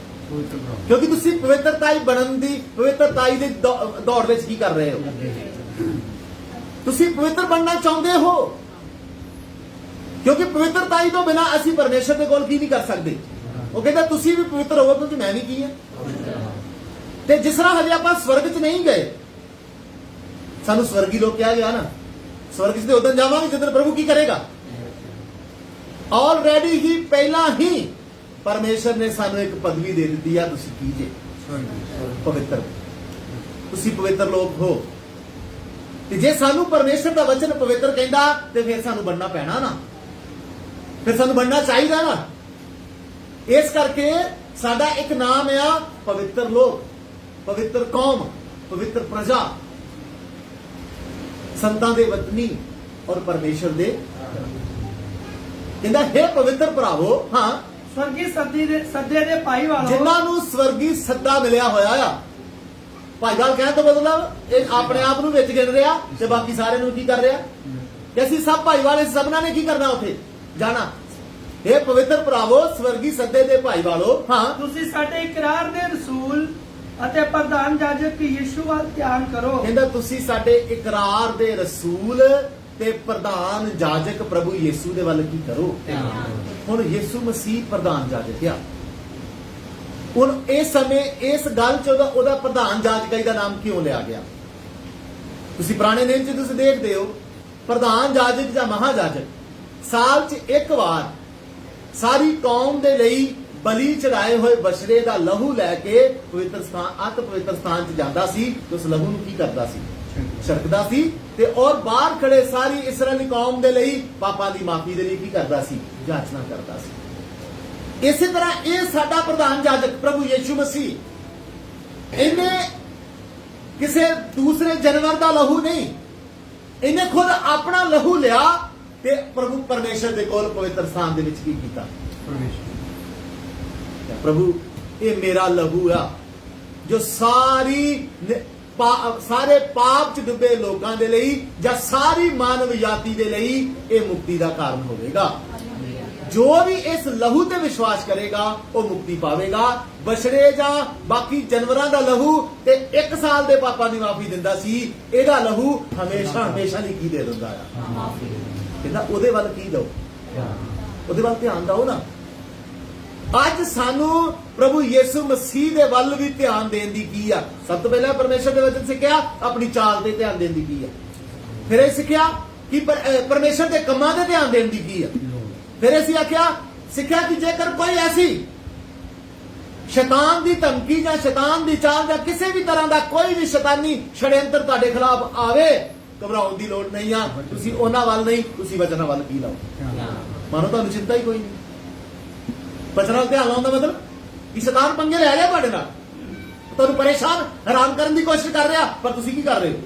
ਕਿਉਂਕਿ ਤੁਸੀਂ ਪਵਿੱਤਰਤਾਈ ਬਣਨ ਦੀ, ਪਵਿੱਤਰਤਾਈ ਦੀ ਦੌੜ ਵਿੱਚ ਕੀ ਕਰ ਰਹੇ ਹੋ? ਤੁਸੀਂ ਪਵਿੱਤਰ ਬਣਨਾ ਚਾਹੁੰਦੇ ਹੋ, ਕਿਉਂਕਿ ਪਵਿੱਤਰਤਾਈ ਤੋਂ ਬਿਨਾਂ ਅਸੀਂ ਪਰਮੇਸ਼ਰ ਦੇ ਕੋਲ ਕੀ ਨਹੀਂ ਕਰ ਸਕਦੇ। ਉਹ ਕਹਿੰਦਾ ਤੁਸੀਂ ਵੀ ਪਵਿੱਤਰ ਹੋਵੋ, ਕਿਉਂਕਿ ਮੈਂ ਵੀ ਕੀ ਹਾਂ। ਤੇ ਜਿਸ ਤਰ੍ਹਾਂ ਹਜੇ ਆਪਾਂ ਸਵਰਗ 'ਚ ਨਹੀਂ ਗਏ, ਸਾਨੂੰ ਸਵਰਗੀ ਲੋਕ ਕਿਹਾ ਗਿਆ ਨਾ, ਸਵਰਗ 'ਚ ਤੇ ਉਦੋਂ ਜਾਵਾਂਗੇ ਜਦੋਂ ਪ੍ਰਭੂ ਕੀ ਕਰੇਗਾ। ਆਲਰੇਡੀ ਹੀ ਪਹਿਲਾਂ ਹੀ ਪਰਮੇਸ਼ਰ ਨੇ ਸਾਨੂੰ ਇੱਕ ਪਦਵੀ ਦੇ ਦਿੱਤੀ ਆ, ਤੁਸੀਂ ਕੀ ਜੇ? ਪਵਿੱਤਰ। ਤੁਸੀਂ ਪਵਿੱਤਰ ਲੋਕ ਹੋ, ਤੇ ਜੇ ਸਾਨੂੰ ਪਰਮੇਸ਼ਰ ਦਾ ਵਚਨ ਪਵਿੱਤਰ ਕਹਿੰਦਾ ਤੇ ਫਿਰ ਸਾਨੂੰ ਬਣਨਾ ਪੈਣਾ ਨਾ। ਫਿਰ ਸਾਨੂੰ ਬਣਨਾ ਚਾਹੀਦਾ ਨਾ। ਇਸ ਕਰਕੇ ਸਾਡਾ ਇੱਕ ਨਾਮ ਆ ਪਵਿੱਤਰ ਲੋਕ, ਪਵਿੱਤਰ ਕੌਮ, ਪਵਿੱਤਰ ਪ੍ਰਜਾ, ਸੰਤਾਂ ਦੇ ਵਤਨੀ ਔਰ ਪਰਮੇਸ਼ਰ ਦੇ। ਕਹਿੰਦਾ ਹੈ ਪਵਿੱਤਰ ਭਰਾਵੋ, ਹਾਂ, ਸਵਰਗੀ ਸੱਦੇ ਦੇ ਭਾਈ ਵਾਲੋ, ਜਿਨ੍ਹਾਂ ਨੂੰ ਸਵਰਗੀ ਸੱਦਾ ਮਿਲਿਆ ਹੋਇਆ ਆ। ਭਾਈਵਾਲ ਕਹਿਣ ਤੋਂ ਮਤਲਬ ਇਹ ਆਪਣੇ ਆਪ ਨੂੰ ਵਿੱਚ ਗਿਣ ਰਿਹਾ ਤੇ ਬਾਕੀ ਸਾਰਿਆਂ ਨੂੰ ਕੀ ਕਰ ਰਿਹਾ ਕਿ ਅਸੀਂ ਸਭ ਭਾਈਵਾਲ, ਇਸ ਸਭਨਾਂ ਨੇ ਕੀ ਕਰਨਾ ਉੱਥੇ ਜਾਣਾ। ਇਹ ਪਵਿੱਤਰ ਭਰਾਵੋ, ਸਵਰਗੀ ਸੱਦੇ ਦੇ ਭਾਈਵਾਲੋ, ਹਾਂ, ਤੁਸੀਂ ਸਾਡੇ ਇਕਰਾਰ ਦੇ ਰਸੂਲ ਅਤੇ ਪ੍ਰਧਾਨ ਜਾਜਕ ਯਿਸੂ ਵੱਲ ਧਿਆਨ ਕਰੋ। ਕਹਿੰਦਾ ਤੁਸੀਂ ਸਾਡੇ ਇਕਰਾਰ ਦੇ ਰਸੂਲ ਤੇ ਪ੍ਰਧਾਨ ਜਾਜਕ ਪ੍ਰਭੂ ਯਿਸੂ ਦੇ ਵੱਲ ਕੀ ਕਰੋ। ਹੁਣ ਯਿਸੂ ਮਸੀਹ ਪ੍ਰਧਾਨ ਜਾਜਕ ਆ। ਹੁਣ ਇਸ ਸਮੇਂ ਇਸ ਗੱਲ 'ਚ ਉਹਦਾ ਪ੍ਰਧਾਨ ਜਾਜਕਾਈ ਦਾ ਨਾਮ ਕਿਉਂ ਲਿਆ ਗਿਆ? ਤੁਸੀਂ ਪੁਰਾਣੇ ਨੇਮ 'ਚ ਤੁਸੀਂ ਦੇਖਦੇ ਹੋ, ਪ੍ਰਧਾਨ ਜਾਜਕ ਜਾਂ ਮਹਾਜਾਜਕ ਸਾਲ 'ਚ ਇੱਕ ਵਾਰ ਸਾਰੀ ਕੌਮ ਦੇ ਲਈ ਬਲੀ ਚੜਾਏ ਹੋਏ ਬਛੜੇ ਦਾ ਲਹੂ ਲੈ ਕੇ ਪਵਿੱਤਰ ਸਥਾਨ, ਅਤ ਪਵਿੱਤਰ ਸਥਾਨ 'ਚ ਜਾਂਦਾ ਸੀ ਤੇ ਉਸ ਲਹੂ ਨੂੰ ਕੀ ਕਰਦਾ ਸੀ? ਛਿੜਕਦਾ ਸੀ ਤੇ ਔਰ ਬਾਹਰ ਖੜੇ ਸਾਰੀ ਇਸਰਾਏਲੀ ਕੌਮ ਦੇ ਲਈ ਪਾਪਾਂ ਦੀ ਮਾਫੀ ਦੇ ਲਈ ਕੀ ਕਰਦਾ ਸੀ? ਜਾਚਨਾ ਕਰਦਾ ਸੀ। ਇਸੇ ਤਰ੍ਹਾਂ ਇਹ ਸਾਡਾ ਪ੍ਰਧਾਨ ਜਾਜਕ ਪ੍ਰਭੂ ਯਿਸੂ ਮਸੀਹ, ਇਹਨੇ ਕਿਸੇ ਦੂਸਰੇ ਜਾਨਵਰ ਦਾ ਲਹੂ ਨਹੀਂ, ਇਹਨੇ ਖੁਦ ਆਪਣਾ ਲਹੂ ਲਿਆ ਤੇ ਪ੍ਰਭੂ ਪਰਮੇਸ਼ਰ ਦੇ ਕੋਲ ਪਵਿੱਤਰ ਸਥਾਨ ਦੇ ਵਿੱਚ ਕੀ ਕੀਤਾ? ਪ੍ਰਭੂ ਇਹ ਮੇਰਾ ਲਹੂ ਆ ਜੋ ਸਾਰੇ ਪਾਪ ਚ ਡੁੱਬੇ ਲੋਕਾਂ ਦੇ ਲਈ ਜਾਂ ਸਾਰੀ ਮਾਨਵ ਜਾਤੀ ਦੇ ਲਈ ਇਹ ਮੁਕਤੀ ਦਾ ਕਾਰਨ ਹੋਵੇਗਾ। ਜੋ ਵੀ ਇਸ ਲਹੂ ਤੇ ਵਿਸ਼ਵਾਸ ਕਰੇਗਾ ਉਹ ਮੁਕਤੀ ਪਾਵੇਗਾ। ਬਛੜੇ ਜਾਂ ਬਾਕੀ ਜਾਨਵਰਾਂ ਦਾ ਲਹੂ ਤੇ 1 ਸਾਲ ਦੇ ਪਾਪਾਂ ਦੀ ਮਾਫੀ ਦਿੰਦਾ ਸੀ, ਇਹਦਾ ਲਹੂ ਹਮੇਸ਼ਾ ਹਮੇਸ਼ਾ ਲਈ ਕੀ ਦੇ ਦਿੰਦਾ ਆ? ਕਹਿੰਦਾ ਉਹਦੇ ਵੱਲ ਕੀ ਦਿਓ, ਉਹਦੇ ਵੱਲ ਧਿਆਨ ਦਿਓ ਨਾ। ਅੱਜ ਸਾਨੂੰ ਪ੍ਰਭੂ ਯਿਸੂ ਮਸੀਹ ਦੇ ਵੱਲ ਵੀ ਧਿਆਨ ਦੇਣ ਦੀ ਕੀ ਆ? ਸਭ ਤੋਂ ਪਹਿਲਾਂ ਪਰਮੇਸ਼ਰ ਦੇ ਵਚਨ ਸਿੱਖਿਆ, ਆਪਣੀ ਚਾਲ ਤੇ ਧਿਆਨ ਦੇਣ ਦੀ ਕੀ ਆ? ਫਿਰ ਇਹ ਸਿੱਖਿਆ ਕਿ ਪਰਮੇਸ਼ਰ ਦੇ ਕੰਮਾਂ ਤੇ ਧਿਆਨ ਦੇਣ ਦੀ ਕੀ ਆ? ਫਿਰ ਅਸੀਂ ਸਿੱਖਿਆ ਕਿ ਜੇਕਰ ਕੋਈ ਐਸੀ ਸ਼ੈਤਾਨ ਦੀ ਧਮਕੀ ਜਾਂ ਸ਼ੈਤਾਨ ਦੀ ਚਾਲ ਜਾਂ ਕਿਸੇ ਵੀ ਤਰ੍ਹਾਂ ਦਾ ਕੋਈ ਵੀ ਸ਼ੈਤਾਨੀ ਛੜਯੰਤਰ ਤੁਹਾਡੇ ਖਿਲਾਫ ਆਵੇ, ਘਬਰਾਉਣ ਦੀ ਲੋੜ ਨਹੀਂ ਆ। ਤੁਸੀਂ ਉਹਨਾਂ ਵੱਲ ਨਹੀਂ, ਤੁਸੀਂ ਵਚਨਾਂ ਵੱਲ ਕੀ ਲਾਓ। ਮਾਨੋ ਤੁਹਾਨੂੰ ਚਿੰਤਾ ਹੀ ਕੋਈ ਨਹੀਂ। ਵਚਨਾਂ ਵੱਲ ਧਿਆਨ ਲਾਉਣ ਦਾ ਮਤਲਬ ਕਿ ਸ਼ੈਤਾਨ ਪੰਗੇ ਲੈ ਰਿਹਾ ਤੁਹਾਡੇ ਨਾਲ, ਤੁਹਾਨੂੰ ਪਰੇਸ਼ਾਨ ਹੈਰਾਨ ਕਰਨ ਦੀ ਕੋਸ਼ਿਸ਼ ਕਰ ਰਿਹਾ, ਪਰ ਤੁਸੀਂ ਕੀ ਕਰ ਰਹੇ ਹੋ?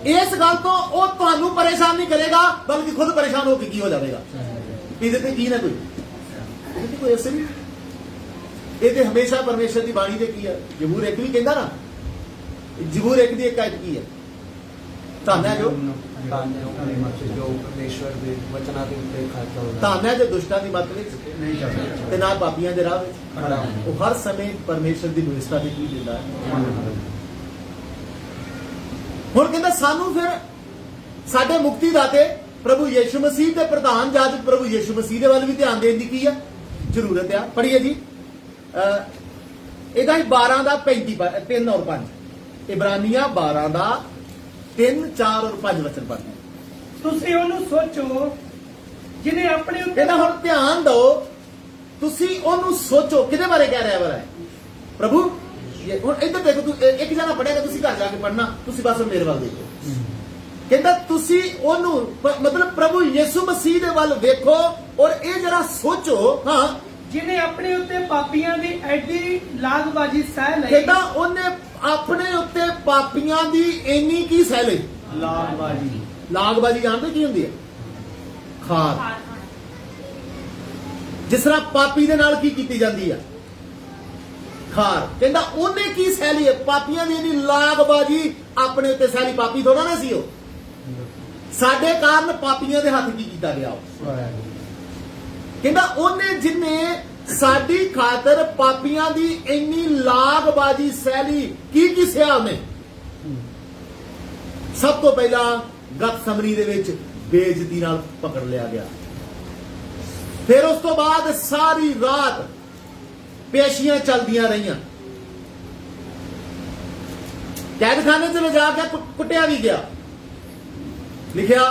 ਇਸ ਗੱਲ ਤੋਂ ਉਹ ਤੁਹਾਨੂੰ ਪਰੇਸ਼ਾਨ ਨਹੀਂ ਕਰੇਗਾ, ਬਲਕਿ ਖੁਦ ਪਰੇਸ਼ਾਨ ਹੋ ਕੇ ਕੀ ਹੋ ਜਾਵੇਗਾ? ਇਹਦੇ ਤੇ ਕੀ ਨਾ ਕੋਈ ਅਸਰ ਨਹੀਂ। ਇਹ ਤੇ ਹਮੇਸ਼ਾ ਪਰਮੇਸ਼ਰ ਦੀ ਬਾਣੀ ਦੇ ਕੀ ਹੈ? ਜ਼ਬੂਰ 1 ਵੀ ਕਹਿੰਦਾ ਨਾ, ਜ਼ਬੂਰ 1 ਦੀ ਇੱਕ ਆਇਤ ਕੀ ਹੈ? ਧੰਨ ਹੈ ਜੋ ਪਰਮੇਸ਼ਵਰ ਦੇ ਵਚਨਾਂ ਦੇ ਉੱਤੇ ਖੜਾ ਹੁੰਦਾ, ਧੰਨ ਹੈ ਜੋ ਦੁਸ਼ਟਾਂ ਦੀ ਮੱਤ ਵਿੱਚ ਤੇ ਨਾ ਪਾਪੀਆਂ ਦੇ ਰਾਹ ਵਿੱਚ ਖੜਾ ਹੁੰਦਾ। ਉਹ ਹਰ ਸਮੇਂ ਪਰਮੇਸ਼ਰ ਦੀ ਵਿਵਸਥਾ ਦੀ ਕੀ ਦਿੰਦਾ ਹੈ। ਹੁਣ ਕਹਿੰਦਾ ਸਾਨੂੰ ਫਿਰ ਸਾਡੇ ਮੁਕਤੀ ਦਾਤੇ ਪ੍ਰਭੂ ਯਿਸੂ ਮਸੀਹ ਤੇ ਪ੍ਰਧਾਨ ਜਾਜਕ ਪ੍ਰਭੂ ਯਿਸੂ ਮਸੀਹ ਦੇ ਵੱਲ ਵੀ ਧਿਆਨ ਦੇਣ ਦੀ ਕੀ ਆ? ਜ਼ਰੂਰਤ ਆ। ਪੜ੍ਹੀਏ ਜੀ, ਇਹਦਾ ਹੀ 12 ਦਾ 35 3 ਔਰ 5 ਇਬਰਾਨੀਆਂ 12 ਦਾ 3 4 ਔਰ 5 ਵਚਨ ਪੜ੍ਹਦੇ। ਤੁਸੀਂ ਉਹਨੂੰ ਸੋਚੋ ਜਿਹਨੇ ਆਪਣੇ ਉੱਤੇ ਇਹਦਾ ਹੁਣ ਧਿਆਨ ਦਿਓ, ਤੁਸੀਂ ਉਹਨੂੰ ਸੋਚੋ। ਕਿਹਦੇ ਬਾਰੇ ਕਹਿ ਰਿਹਾ ਹੈ ਪ੍ਰਭੂ? ਹੁਣ ਇੱਧਰ ਦੇਖੋ, ਤੂੰ ਇੱਕ ਜਣਾ ਪੜ੍ਹੇਗਾ, ਤੁਸੀਂ ਘਰ ਜਾ ਕੇ ਪੜ੍ਹਨਾ, ਤੁਸੀਂ ਬਸ ਮੇਰੇ ਵੱਲ ਦੇਖੋ। ਕਹਿੰਦਾ ਤੁਸੀਂ ਉਹਨੂੰ ਮਤਲਬ ਪ੍ਰਭੂ ਯਿਸੂ ਮਸੀਹ ਦੇ ਵੱਲ ਵੇਖੋ ਔਰ ਇਹ ਜਰਾ ਸੋਚੋ, ਹਾਂ, ਜਿਹਨੇ ਆਪਣੇ ਉੱਤੇ ਪਾਪੀਆਂ ਦੀ ਐਡੀ ਲਾਗਬਾਜ਼ੀ ਸਹਿ ਲਈ। ਕਹਿੰਦਾ ਉਹਨੇ ਆਪਣੇ ਉੱਤੇ ਪਾਪੀਆਂ ਦੀ ਇੰਨੀ ਕੀ ਸਹਿ ਲਈ? ਲਾਗਬਾਜ਼ੀ। ਲਾਗਬਾਜ਼ੀ ਜਾਣਦੇ ਕੀ ਹੁੰਦੀ ਹੈ? ਖਾਰ। ਜਿਸ ਤਰ੍ਹਾਂ ਪਾਪੀ ਦੇ ਨਾਲ ਕੀ ਕੀਤੀ ਜਾਂਦੀ ਆ? ਖਾਰ। ਕਹਿੰਦਾ ਉਹਨੇ ਕੀ ਸਹਿ ਲਈ? ਪਾਪੀਆਂ ਦੀ ਇੰਨੀ ਲਾਗਬਾਜ਼ੀ ਆਪਣੇ ਉੱਤੇ ਸਹਿ ਲਈ। ਪਾਪੀ ਥੋੜਾ ਨਾ ਸੀ ਉਹ, ਸਾਡੇ ਕਾਰਨ ਪਾਪੀਆਂ ਦੇ ਹੱਥ ਕੀ ਕੀਤਾ ਗਿਆ? ਕਹਿੰਦਾ ਉਹਨੇ ਜਿੰਨੇ ਸਾਡੀ ਖਾਤਰ ਪਾਪੀਆਂ ਦੀ ਇੰਨੀ ਲਾਗਬਾਜ਼ੀ ਸਹਿ ਲਈ। ਕੀ ਸਹਿਆ ਉਹਨੇ? ਸਭ ਤੋਂ ਪਹਿਲਾਂ ਗਤਸਮਨੀ ਦੇ ਵਿੱਚ ਬੇਇੱਜ਼ਤੀ ਨਾਲ ਪਕੜ ਲਿਆ ਗਿਆ। ਫਿਰ ਉਸ ਤੋਂ ਬਾਅਦ ਸਾਰੀ ਰਾਤ ਪੇਸ਼ੀਆਂ ਚੱਲਦੀਆਂ ਰਹੀਆਂ, ਕੈਦਖਾਨੇ 'ਚ ਲਿਜਾ ਕੇ ਕੁੱਟਿਆ ਵੀ ਗਿਆ। ਲਿਖਿਆ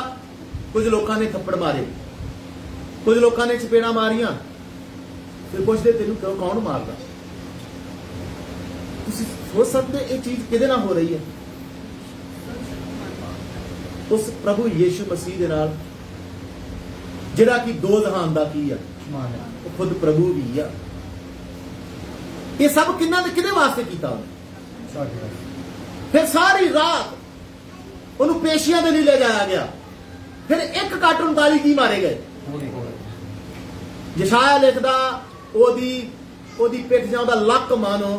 ਕੁਝ ਲੋਕਾਂ ਨੇ ਥੱਪੜ ਮਾਰੇ, ਕੁਝ ਲੋਕਾਂ ਨੇ ਚਪੇੜਾਂ ਮਾਰੀਆਂ। ਫਿਰ ਪੁੱਛਦੇ ਤੈਨੂੰ ਕੌਣ ਮਾਰਦਾ? ਤੁਸੀਂ ਸੋਚ ਸਕਦੇ ਇਹ ਚੀਜ਼ ਕਿਹਦੇ ਨਾਲ ਹੋ ਰਹੀ ਹੈ? ਉਸ ਪ੍ਰਭੂ ਯਿਸੂ ਮਸੀਹ ਦੇ ਨਾਲ, ਜਿਹੜਾ ਕਿ ਦੋ ਜਹਾਨ ਦਾ ਕੀ ਆ, मालिक ਉਹ ਖੁਦ ਪ੍ਰਭੂ ਵੀ ਆ। ਇਹ ਸਭ ਕਿਹਦੇ ਵਾਸਤੇ ਕੀਤਾ ਉਹਨੇ? साढ़े ਫਿਰ ਸਾਰੀ ਰਾਤ ਉਹਨੂੰ ਪੇਸ਼ੀਆਂ ਦੇ ਲਈ ਲੈ ਜਾਇਆ ਗਿਆ। ਫਿਰ 1:39 ਕੀ ਮਾਰੇ ਗਏ? पूरी हो ਯਸ਼ਾਇਆ ਲਿਖਦਾ ਉਹਦੀ ਪਿੱਠ ਜਾਂ ਉਹਦਾ ਲੱਕ ਮਾਨੋ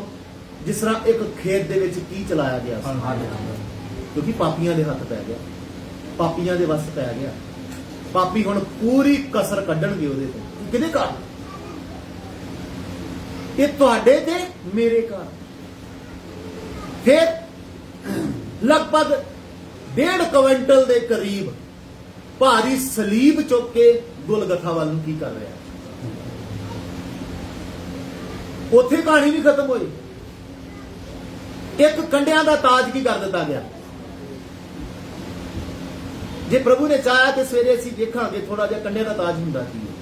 ਜਿਸ ਤਰ੍ਹਾਂ ਇੱਕ ਖੇਤ ਦੇ ਵਿੱਚ ਕੀ ਚਲਾਇਆ ਗਿਆ ਸੀ, ਕਿਉਂਕਿ ਪਾਪੀਆਂ ਦੇ ਹੱਥ ਪੈ ਗਿਆ, ਪਾਪੀਆਂ ਦੇ ਵੱਸ ਪੈ ਗਿਆ। ਪਾਪੀ ਹੁਣ ਪੂਰੀ ਕਸਰ ਕੱਢਣਗੇ ਉਹਦੇ ਤੋਂ। ਕਿਹਦੇ ਕਾਰਨ? ਇਹ ਤੁਹਾਡੇ ਤੇ ਮੇਰੇ ਕਾਰਨ। ਫਿਰ ਲਗਭਗ 1.5 ਕੁਇੰਟਲ ਦੇ ਕਰੀਬ ਭਾਰੀ ਸਲੀਬ ਚੁੱਕ ਕੇ ਗੁਲਗਥਾ ਵੱਲ ਨੂੰ ਕੀ ਕਰ ਰਿਹਾ? ਉੱਥੇ ਕਹਾਣੀ ਨਹੀਂ ਖਤਮ ਹੋਈ। ਇੱਕ ਕੰਡਿਆਂ ਦਾ ਤਾਜ ਕੀ ਕਰ ਦਿੱਤਾ ਗਿਆ? ਜੇ ਪ੍ਰਭੂ ਨੇ ਚਾਹਿਆ ਤੇ ਸਵੇਰੇ ਅਸੀਂ ਦੇਖਾਂਗੇ ਥੋੜਾ ਜਿਹਾ ਕੰਡਿਆਂ ਦਾ ਤਾਜ ਹੁੰਦਾ ਕੀ ਹੈ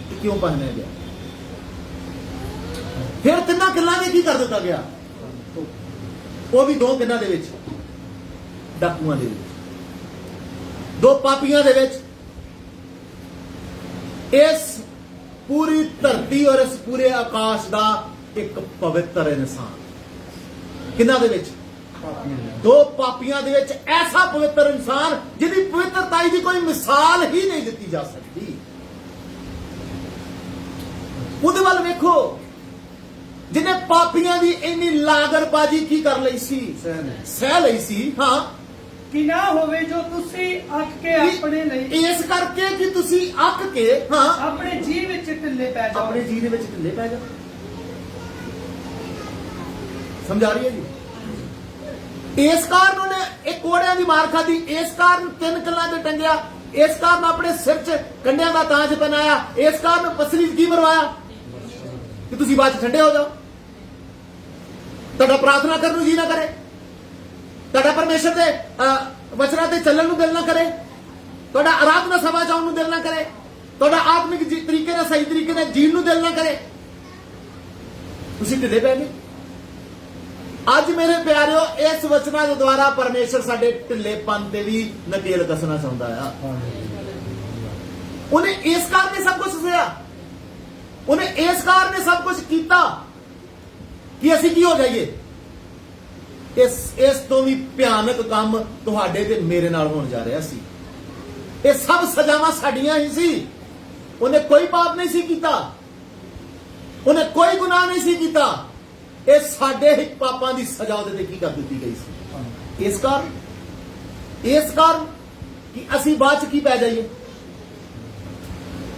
ਤੇ ਕਿਉਂ ਪਹਿਨਿਆ ਗਿਆ। ਫਿਰ ਤਿੰਨਾਂ ਕਿੱਲਾਂ ਦੇ ਕੀ ਕਰ ਦਿੱਤਾ ਗਿਆ? ਉਹ ਵੀ 2 ਕਿੱਲਾਂ ਦੇ ਵਿੱਚ, ਡਾਕੂਆਂ ਦੇ ਵਿੱਚ, 2 ਪਾਪੀਆਂ ਦੇ ਵਿੱਚ। ਇਸ ਪੂਰੀ ਧਰਤੀ ਔਰ ਇਸ ਪੂਰੇ ਆਕਾਸ਼ ਦਾ ਇੱਕ ਪਵਿੱਤਰ ਇਨਸਾਨ, ਕਿਹਨਾਂ ਦੇ ਵਿੱਚ? 2 ਪਾਪੀਆਂ ਦੇ ਵਿੱਚ ਐਸਾ ਪਵਿੱਤਰ ਇਨਸਾਨ ਜਿਹਦੀ ਪਵਿੱਤਰਤਾ ਦੀ ਕੋਈ ਮਿਸਾਲ ਹੀ ਨਹੀਂ ਦਿੱਤੀ ਜਾ ਸਕਦੀ। ਉਹਦੇ ਵੱਲ ਵੇਖੋ, ਜਿਹਨੇ ਪਾਪੀਆਂ ਦੀ ਇੰਨੀ ਲਾਗਰਬਾਜ਼ੀ ਕੀ ਕਰ ਲਈ ਸੀ, ਸਹਿ ਲਈ ਸੀ। ਹਾਂ, ਕਿ ਨਾ ਹੋਵੇ ਜੋ ਤੁਸੀਂ ਅੱਕ ਕੇ ਆਪਣੇ ਲਈ, ਇਸ ਕਰਕੇ ਕਿ ਤੁਸੀਂ ਅੱਕ ਕੇ, ਹਾਂ, ਆਪਣੇ ਜੀਵ ਵਿੱਚ ਢਿੱਲੇ ਪੈ ਜਾਓ। ਆਪਣੇ ਜੀਵ ਦੇ ਵਿੱਚ ਢਿੱਲੇ ਪੈ ਜਾਓ। ਸਮਝ ਆ ਰਹੀ ਹੈ ਜੀ? ਇਸ ਕਾਰਨ ਉਹਨੇ ਇੱਕ ਕੋੜਿਆਂ ਦੀ ਮਾਰ ਖਾਦੀ, ਇਸ ਕਾਰਨ 3 ਕਿੱਲਾਂ ਤੇ ਟੰਗਿਆ, ਇਸ ਕਾਰਨ ਆਪਣੇ ਸਿਰ 'ਚ ਕੰਡਿਆਂ ਦਾ ਤਾਜ ਪਹਿਨਾਇਆ, ਇਸ ਕਾਰਨ ਪਸਲੀ 'ਚ ਕੀ ਮਰਵਾਇਆ ਕਿ ਤੁਸੀਂ ਬਾਅਦ 'ਚ ਠੰਡੇ ਹੋ ਜਾਓ, ਤੁਹਾਡਾ ਪ੍ਰਾਰਥਨਾ ਕਰਨ ਨੂੰ ਜੀ ਨਾ ਕਰੇ, ਤੁਹਾਡਾ ਪਰਮੇਸ਼ਰ ਦੇ ਵਚਨਾਂ ਤੇ ਚੱਲਣ ਨੂੰ ਦਿਲ ਨਾ ਕਰੇ, ਤੁਹਾਡਾ ਆਰਾਧਨਾ ਸਭਾ ਜਾਣ ਨੂੰ ਦਿਲ ਨਾ ਕਰੇ, ਤੁਹਾਡਾ ਆਤਮਿਕ ਤਰੀਕੇ ਨਾਲ ਸਹੀ ਤਰੀਕੇ ਨਾਲ ਜੀਣ ਨੂੰ ਦਿਲ ਨਾ ਕਰੇ, ਤੁਸੀਂ ਢਿੱਲੇ ਪੈ ਗਏ। ਅੱਜ ਮੇਰੇ ਪਿਆਰਿਓ, ਇਸ ਵਚਨਾਂ ਦੇ ਦੁਆਰਾ ਪਰਮੇਸ਼ਰ ਸਾਡੇ ਢਿੱਲੇਪਨ ਤੇ ਵੀ ਨਕੇਲ ਕੱਸਣਾ ਚਾਹੁੰਦਾ ਆ। ਉਹਨੇ ਇਸ ਕਾਰਨ ਇਹ ਸਭ ਕੁਝ ਸਹਿਆ, ਉਹਨੇ ਇਸ ਕਾਰਨ ਇਹ ਸਭ ਕੁਝ ਕੀਤਾ ਕਿ ਅਸੀਂ ਕੀ ਹੋ ਜਾਈਏ। ਇਸ ਤੋਂ ਵੀ ਭਿਆਨਕ ਕੰਮ ਤੁਹਾਡੇ ਤੇ ਮੇਰੇ ਨਾਲ ਹੋਣ ਜਾ ਰਿਹਾ ਸੀ। ਇਹ ਸਭ ਸਜ਼ਾਵਾਂ ਸਾਡੀਆਂ ਹੀ ਸੀ। ਉਹਨੇ ਕੋਈ ਪਾਪ ਨਹੀਂ ਸੀ ਕੀਤਾ, ਉਹਨੇ ਕੋਈ ਗੁਨਾਹ ਨਹੀਂ ਸੀ ਕੀਤਾ। ਇਹ ਸਾਡੇ ਹੀ ਪਾਪਾਂ ਦੀ ਸਜ਼ਾ ਉਹਦੇ ਤੇ ਕੀ ਕਰ ਦਿੱਤੀ ਗਈ ਸੀ। ਇਸ ਕਾਰਨ ਕਿ ਅਸੀਂ ਬਾਅਦ ਚ ਕੀ ਪੈ ਜਾਈਏ?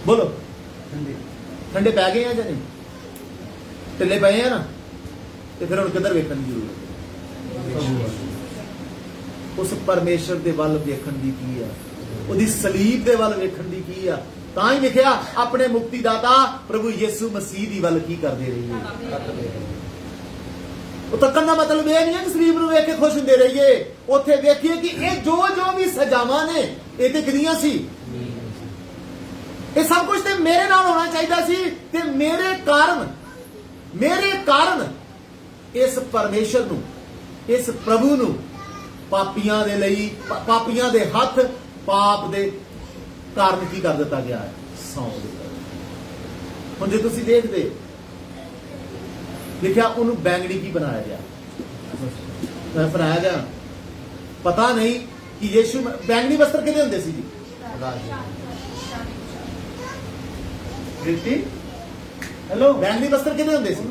ਬੋਲੋ, ਠੰਡੇ ਪੈ ਗਏ ਆ ਜਾਂ ਨਹੀਂ? ਢਿੱਲੇ ਪਏ ਆ ਨਾ, ਤੇ ਫਿਰ ਹੁਣ ਕਿੱਧਰ ਵੇਖਣ ਦੀ ਜ਼ਰੂਰਤ? ਉਸ ਪਰਮੇਸ਼ਰ ਦੇ ਵੱਲ ਵੇਖਣ ਦੀ ਕੀ ਆ? ਉਹਦੀ ਸਲੀਬ ਦੇ ਵੱਲ ਵੇਖਣ ਦੀ ਕੀ ਆ? ਤਾਂ ਹੀ ਲਿਖਿਆ, ਆਪਣੇ ਮੁਕਤੀਦਾਤਾ ਪ੍ਰਭੂ ਯਿਸੂ ਮਸੀਹ ਦੀ ਵੱਲ ਕੀ ਕਰਦੇ ਰਹੀਏ। ਉਹ ਤੱਕਣ ਦਾ ਮਤਲਬ ਇਹ ਨਹੀਂ ਹੈ ਕਿ ਸਲੀਬ ਨੂੰ ਵੇਖ ਕੇ ਖੁਸ਼ ਹੁੰਦੇ ਰਹੀਏ। ਉੱਥੇ ਵੇਖੀਏ ਕਿ ਇਹ ਜੋ ਵੀ ਸਜ਼ਾਵਾਂ ਨੇ ਇਹ ਤੇ ਕਿਹਦੀਆਂ ਸੀ। ਇਹ ਸਭ ਕੁਝ ਤੇ ਮੇਰੇ ਨਾਲ ਹੋਣਾ ਚਾਹੀਦਾ ਸੀ, ਤੇ ਮੇਰੇ ਕਾਰਨ ਇਸ ਪਰਮੇਸ਼ਰ ਨੂੰ, ਇਸ ਪ੍ਰਭੂ ਨੂੰ ਪਾਪੀਆਂ ਦੇ ਲਈ, ਪਾਪੀਆਂ ਦੇ ਹੱਥ ਪਾਪ ਦੇ ਕਾਰਨ ਕੀ ਕਰ ਦਿੱਤਾ ਗਿਆ ਹੈ? ਸੌਂਪ ਦਿੱਤਾ। ਹੁਣ ਜੇ ਤੁਸੀਂ ਦੇਖਦੇ, ਲਿਖਿਆ ਉਹਨੂੰ ਬੈਂਗਣੀ ਕੀ ਬਣਾਇਆ ਗਿਆ? ਬਣਾਇਆ ਗਿਆ, ਪਤਾ ਨਹੀਂ ਕਿ ਯੀਸ਼ੂ ਬੈਂਗਣੀ ਵਸਤਰ ਕਿਹਦੇ ਹੁੰਦੇ ਸੀ ਜੀ? ਹੈਲੋ, ਬੈਂਗਣੀ ਵਸਤਰ ਕਿਹਦੇ ਹੁੰਦੇ ਸੀ?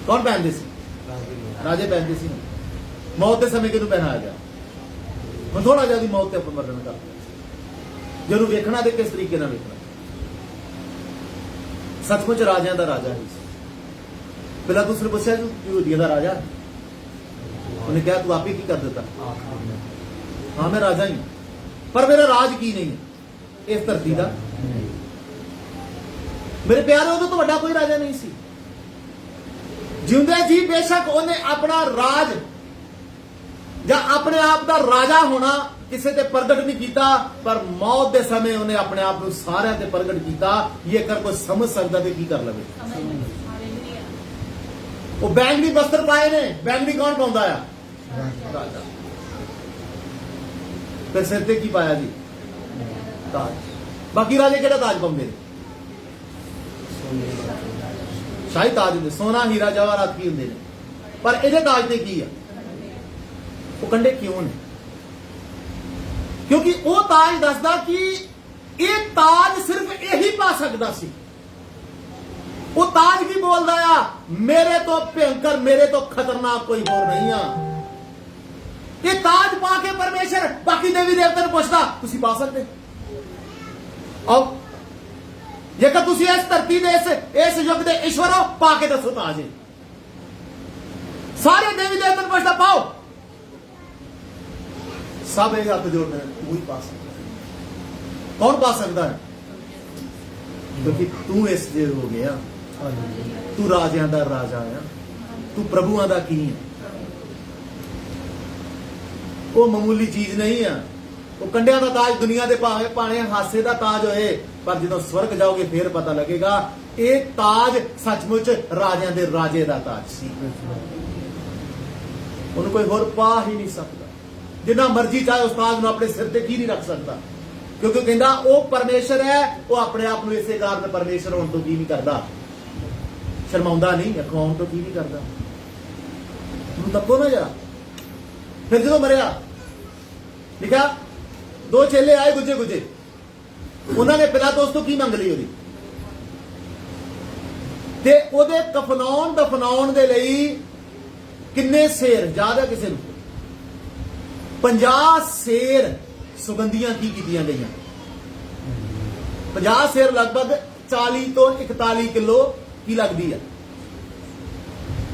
ਕੌਣ ਪਹਿਨਦੇ ਸੀ? ਰਾਜੇ ਪਹਿਨਦੇ ਸੀ। ਮੌਤ ਦੇ ਸਮੇਂ ਕਿਹਨੂੰ ਪਹਿਨਾਇਆ ਗਿਆ? ਹੁਣ ਥੋੜਾ ਜਿਹਾ ਦੀ ਮੌਤ ਤੇ ਆਪਾਂ ਮਰਨ ਕਰ, ਜਿਹਨੂੰ ਵੇਖਣਾ ਤੇ ਕਿਸ ਤਰੀਕੇ ਨਾਲ ਵੇਖਣਾ। ਸੱਚਮੁੱਚ ਰਾਜਿਆਂ ਦਾ ਰਾਜਾ ਹੀ ਸੀ। ਪਹਿਲਾਂ ਦੂਸਰੇ ਪੁੱਛਿਆ ਤੂੰ ਯਹੂਦੀਆਂ ਦਾ ਰਾਜਾ? ਉਹਨੇ ਕਿਹਾ ਤੂੰ ਆਪੇ ਕੀ ਕਰ ਦਿੱਤਾ? ਹਾਂ ਮੈਂ ਰਾਜਾ ਹੀ, ਪਰ ਮੇਰਾ ਰਾਜ ਕੀ ਨਹੀਂ ਹੈ ਇਸ ਧਰਤੀ ਦਾ। ਮੇਰੇ ਪਿਆਰੇ, ਉਦੋਂ ਤੋਂ ਵੱਡਾ ਕੋਈ ਰਾਜਾ ਨਹੀਂ ਸੀ। ਜਿਉਂਦੇ ਜੀ ਬੇਸ਼ੱਕ ਉਹਨੇ ਆਪਣਾ ਰਾਜ ਜਾਂ ਆਪਣੇ ਆਪ ਦਾ ਰਾਜਾ ਹੋਣਾ ਕਿਸੇ ਤੇ ਪ੍ਰਗਟ ਨਹੀਂ ਕੀਤਾ, ਪਰ ਮੌਤ ਦੇ ਸਮੇਂ ਉਹਨੇ ਆਪਣੇ ਆਪ ਨੂੰ ਸਾਰਿਆਂ ਤੇ ਪ੍ਰਗਟ ਕੀਤਾ। ਇਹ ਕਰ ਕੋਈ ਸਮਝ ਸਕਦਾ ਤੇ ਕੀ ਕਰ ਲਵੇ। ਉਹ ਬੈਂਗਣੀ ਵਸਤਰ ਪਾਏ ਨੇ। ਬੈਂਗਣੀ ਕੌਣ ਪਾਉਂਦਾ ਆ? ਰਾਜਾ। ਫਿਰ ਸਿਰ ਤੇ ਕੀ ਪਾਇਆ ਜੀ? ਤਾਜ। ਬਾਕੀ ਰਾਜੇ ਕਿਹੜਾ ਤਾਜ ਪਾਉਂਦੇ ਨੇ? ਸ਼ਾਹੀ ਤਾਜ ਹੁੰਦੇ, ਸੋਨਾ ਹੀਰਾ ਜਵਾਹਰਾਤ ਕੀ ਹੁੰਦੇ ਨੇ, ਪਰ ਇਹਦੇ ਤਾਜ ਤੇ ਕੀ ਆ? ਉਹ ਕੰਡੇ ਕਿਉਂ ਨੇ? ਕਿਉਂਕਿ ਉਹ ਤਾਜ ਦੱਸਦਾ ਕਿ ਇਹ ਤਾਜ ਸਿਰਫ ਇਹੀ ਪਾ ਸਕਦਾ ਸੀ। ਉਹ ਤਾਜ ਕੀ ਬੋਲਦਾ ਆ? ਮੇਰੇ ਤੋਂ ਭਿਅੰਕਰ, ਮੇਰੇ ਤੋਂ ਖਤਰਨਾਕ ਕੋਈ ਹੋਰ ਨਹੀਂ ਆ। ਇਹ ਤਾਜ ਪਾ ਕੇ ਪਰਮੇਸ਼ਰ ਬਾਕੀ ਦੇਵੀ ਦੇਵਤਿਆਂ ਨੂੰ ਪੁੱਛਦਾ, ਤੁਸੀਂ ਪਾ ਸਕਦੇ? ਆਓ, ਜੇਕਰ ਤੁਸੀਂ ਇਸ ਧਰਤੀ ਦੇ ਇਸ ਯੁੱਗ ਦੇ ਈਸ਼ਵਰ ਹੋ, ਪਾ ਕੇ ਦੱਸੋ ਤਾਜ। ਸਾਰੇ ਦੇਵੀ ਦੇਵਤਿਆਂ ਨੂੰ ਪੁੱਛਦਾ, ਪਾਓ। ਸਭ ਇਹ ਹੱਥ ਜੋੜਦੇ ਨੇ, ਤੂੰ ਹੀ ਪਾ ਸਕਦਾ। ਕੌਣ ਪਾ ਸਕਦਾ ਹੈ? ਕਿਉਂਕਿ ਤੂੰ ਇਸ ਦੇ ਹੋ ਗਿਆ, ਤੂੰ ਰਾਜਿਆਂ ਦਾ ਰਾਜਾ ਆ, ਤੂੰ ਪ੍ਰਭੂਆਂ ਦਾ ਕੀ ਹੈ। ਉਹ ਮਾਮੂਲੀ ਚੀਜ਼ ਨਹੀਂ ਆ। ਉਹ ਕੰਡਿਆਂ ਦਾ ਤਾਜ ਦੁਨੀਆ ਦੇ ਭਾਵੇਂ ਭਾਣੇ ਹਾਸੇ ਦਾ ਤਾਜ ਹੋਏ, ਪਰ ਜਦੋਂ ਸਵਰਗ ਜਾਓਗੇ ਫੇਰ ਪਤਾ ਲੱਗੇਗਾ ਇਹ ਤਾਜ ਸੱਚਮੁੱਚ ਰਾਜਿਆਂ ਦੇ ਰਾਜੇ ਦਾ ਤਾਜ ਸੀ। ਉਹਨੂੰ ਕੋਈ ਹੋਰ ਪਾ ਹੀ ਨਹੀਂ ਸਕਦਾ। ਜਿੰਨਾ ਮਰਜ਼ੀ ਚਾਹੇ ਉਸ ਤਾਜ ਨੂੰ ਆਪਣੇ ਸਿਰ ਤੇ ਕੀ ਨਹੀਂ ਰੱਖ ਸਕਦਾ, ਕਿਉਂਕਿ ਕਹਿੰਦਾ ਉਹ ਪਰਮੇਸ਼ਰ ਹੈ। ਉਹ ਆਪਣੇ ਆਪ ਨੂੰ ਇਸੇ ਕਾਰਨ ਪਰਮੇਸ਼ਰ ਹੋਣ ਤੋਂ ਕੀ ਨਹੀਂ ਕਰਦਾ, ਸ਼ਰਮਾਉਂਦਾ ਨਹੀਂ, ਅਖਵਾਉਣ ਤੋਂ ਕੀ ਨਹੀਂ ਕਰਦਾ। ਉਹਨੂੰ ਤੱਕੋ ਨਾ ਜਰਾ। ਫਿਰ ਜਦੋਂ ਮਰਿਆ, ਲਿਖਿਆ 2 ਚੇਲੇ ਆਏ ਗੁੱਜੇ ਗੁੱਜੇ, ਉਹਨਾਂ ਨੇ ਪਿਲਾਤੁਸ ਤੋਂ ਕੀ ਮੰਗ ਲਈ ਉਹਦੀ, ਤੇ ਉਹਦੇ ਕਫਨਾਉਣ ਦਫਨਾਉਣ ਦੇ ਲਈ ਕਿੰਨੇ ਸੇਰ ਯਾਦ ਹੈ ਕਿਸੇ ਨੂੰ? 50 ਸੇਰ ਸੁਗੰਧੀਆਂ ਕੀ ਕੀਤੀਆਂ ਗਈਆਂ? 50 ਸੇਰ ਲਗਭਗ 40 ਤੋਂ 41 ਕਿਲੋ ਕੀ ਲੱਗਦੀ ਹੈ।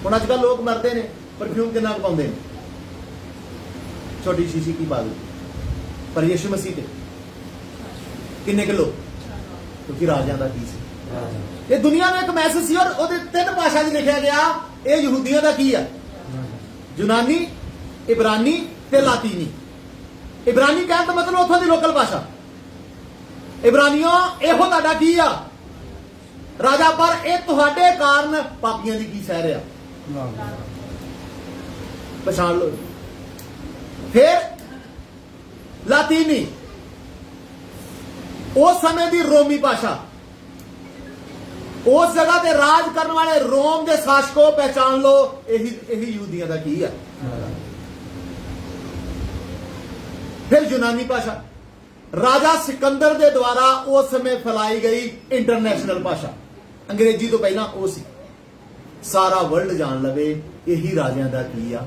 ਹੁਣ ਅੱਜ ਕੱਲ ਲੋਕ ਮਰਦੇ ਨੇ, ਪਰਫਿਊਮ ਕਿੰਨਾ ਕੁ ਪਾਉਂਦੇ ਨੇ? ਛੋਟੀ ਸ਼ੀਸ਼ੀ ਕੀ ਪਾ ਦੋ, ਪਰ ਯਿਸੂ ਮਸੀਹ ਤੇ ਕਿੰਨੇ ਕਿਲੋ? ਕਿਉਂਕਿ ਰਾਜਿਆਂ ਦਾ ਕੀ ਸੀ। ਇਹ ਦੁਨੀਆ ਨੂੰ ਇੱਕ ਮੈਸੇਜ ਸੀ, ਔਰ ਉਹਦੇ 3 ਭਾਸ਼ਾ 'ਚ ਲਿਖਿਆ ਗਿਆ। ਇਹ ਯਹੂਦੀਆਂ ਦਾ ਕੀ ਆ? ਯੂਨਾਨੀ, ਇਬਰਾਨੀ ਤੇ ਲਾਤੀਨੀ। ਇਬਰਾਨੀ ਕਹਿਣ ਦਾ ਮਤਲਬ ਉੱਥੋਂ ਦੀ ਲੋਕਲ ਭਾਸ਼ਾ। ਇਬਰਾਨੀਓ, ਇਹੋ ਤੁਹਾਡਾ ਕੀ ਆ? ਰਾਜਾ, ਪਰ ਇਹ ਤੁਹਾਡੇ ਕਾਰਨ ਪਾਪੀਆਂ ਦੀ ਕੀ ਸਹਿ ਰਿਹਾ। ਪਛਾਣ ਲਓ। ਫਿਰ ਲਾਤੀਨੀ, ਉਸ ਸਮੇਂ ਦੀ ਰੋਮੀ ਭਾਸ਼ਾ। ਉਸ ਜਗ੍ਹਾ ਤੇ ਰਾਜ ਕਰਨ ਵਾਲੇ ਰੋਮ ਦੇ ਸ਼ਾਸਕੋ, ਪਹਿਚਾਨ ਲਓ ਇਹੀ ਯਹੂਦੀਆਂ ਦਾ ਕੀ ਆ। ਫਿਰ ਯੂਨਾਨੀ ਭਾਸ਼ਾ, ਰਾਜਾ ਸਿਕੰਦਰ ਦੇ ਦੁਆਰਾ ਉਸ ਸਮੇਂ ਫੈਲਾਈ ਗਈ ਇੰਟਰਨੈਸ਼ਨਲ ਭਾਸ਼ਾ। ਅੰਗਰੇਜ਼ੀ ਤੋਂ ਪਹਿਲਾਂ ਉਹ ਸੀ। ਸਾਰਾ ਵਰਲਡ ਜਾਣ ਲਵੇ ਇਹੀ ਰਾਜਿਆਂ ਦਾ ਕੀ ਆ।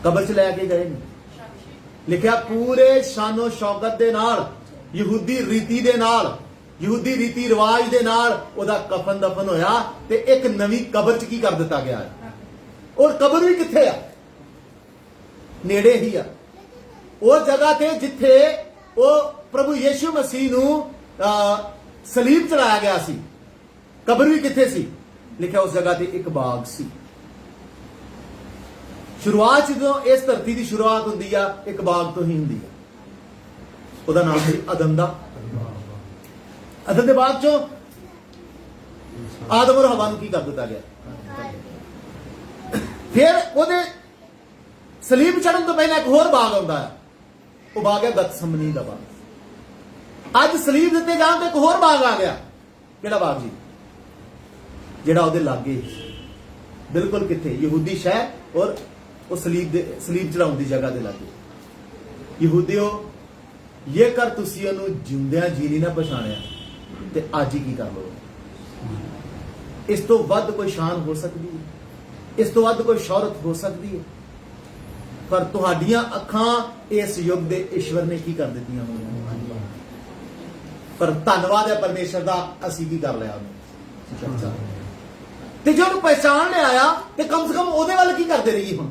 ਕਬਰ 'ਚ ਲੈ ਕੇ ਗਏ ਨੇ, ਲਿਖਿਆ ਪੂਰੇ ਸ਼ਾਨੋ ਸ਼ੌਕਤ ਦੇ ਨਾਲ, ਯਹੂਦੀ ਰੀਤੀ ਦੇ ਨਾਲ, ਯਹੂਦੀ ਰੀਤੀ ਰਿਵਾਜ ਦੇ ਨਾਲ ਉਹਦਾ ਕਫਨ ਦਫਨ ਹੋਇਆ, ਤੇ ਇੱਕ ਨਵੀਂ ਕਬਰ 'ਚ ਕੀ ਕਰ ਦਿੱਤਾ ਗਿਆ ਹੈ। ਔਰ ਕਬਰ ਵੀ ਕਿੱਥੇ ਆ? ਨੇੜੇ ਹੀ ਆ, ਉਹ ਜਗ੍ਹਾ ਤੇ ਜਿੱਥੇ ਉਹ ਪ੍ਰਭੂ ਯਿਸੂ ਮਸੀਹ ਨੂੰ ਸਲੀਬ ਚੜਾਇਆ ਗਿਆ ਸੀ। ਕਬਰ ਵੀ ਕਿੱਥੇ ਸੀ? ਲਿਖਿਆ ਉਸ ਜਗ੍ਹਾ ਤੇ ਇੱਕ ਬਾਗ ਸੀ। ਸ਼ੁਰੂਆਤ ਜਦੋਂ ਇਸ ਧਰਤੀ ਦੀ ਸ਼ੁਰੂਆਤ ਹੁੰਦੀ ਆ, ਇੱਕ ਬਾਗ ਤੋਂ ਹੀ ਹੁੰਦੀ ਆ। ਉਹਦਾ ਨਾਮ ਸੀ ਅਦਨ ਦਾ। ਅਦਨ ਦੇ ਬਾਗ ਚੋਂ ਆਦਮ ਔਰ ਹਵਾ ਨੂੰ ਕੀ ਕਰ ਦਿੱਤਾ ਗਿਆ? ਫਿਰ ਉਹਦੇ ਸਲੀਬ ਚੜਨ ਤੋਂ ਪਹਿਲਾਂ ਇੱਕ ਹੋਰ ਬਾਗ ਆਉਂਦਾ ਹੈ। ਉਹ ਬਾਗ ਹੈ ਗਤਸਮਨੀ ਦਾ ਬਾਗ। ਅੱਜ ਸਲੀਬ ਦਿੱਤੇ ਜਾਣ ਤੇ ਇੱਕ ਹੋਰ ਬਾਗ ਆ ਗਿਆ। ਕਿਹੜਾ ਬਾਗ ਜੀ? ਜਿਹੜਾ ਉਹਦੇ ਲਾਗੇ, ਬਿਲਕੁਲ ਕਿੱਥੇ? ਯਹੂਦੀ ਸ਼ਹਿਰ ਔਰ ਉਹ ਸਲੀਬ ਚੜਾਉਣ ਦੀ ਜਗ੍ਹਾ ਦੇ ਲਾਗੇ। ਯਹੂਦੀਓ, ਜੇਕਰ ਤੁਸੀਂ ਉਹਨੂੰ ਜਿਉਂਦਿਆਂ ਜੀ ਨਹੀਂ ਨਾ ਪਛਾਣਿਆ, ਤੇ ਅੱਜ ਹੀ ਕੀ ਕਰ ਲਓ? ਇਸ ਤੋਂ ਵੱਧ ਕੋਈ ਸ਼ਾਨ ਹੋ ਸਕਦੀ ਹੈ? ਇਸ ਤੋਂ ਵੱਧ ਕੋਈ ਸ਼ੌਹਰਤ ਹੋ ਸਕਦੀ ਹੈ? ਪਰ ਤੁਹਾਡੀਆਂ ਅੱਖਾਂ ਇਸ ਯੁੱਗ ਦੇ ਈਸ਼ਵਰ ਨੇ ਕੀ ਕਰ ਦਿੱਤੀਆਂ ਹੋਈਆਂ। ਪਰ ਧੰਨਵਾਦ ਹੈ ਪਰਮੇਸ਼ਰ ਦਾ, ਅਸੀਂ ਕੀ ਕਰ ਲਿਆ ਉਹਨੂੰ। ਤੇ ਜੇ ਉਹਨੂੰ ਪਹਿਚਾਣ ਲਿਆ ਆ, ਤੇ ਕਮ ਸੇ ਕਮ ਉਹਦੇ ਵੱਲ ਕੀ ਕਰਦੇ ਰਹੀਏ ਹੁਣ?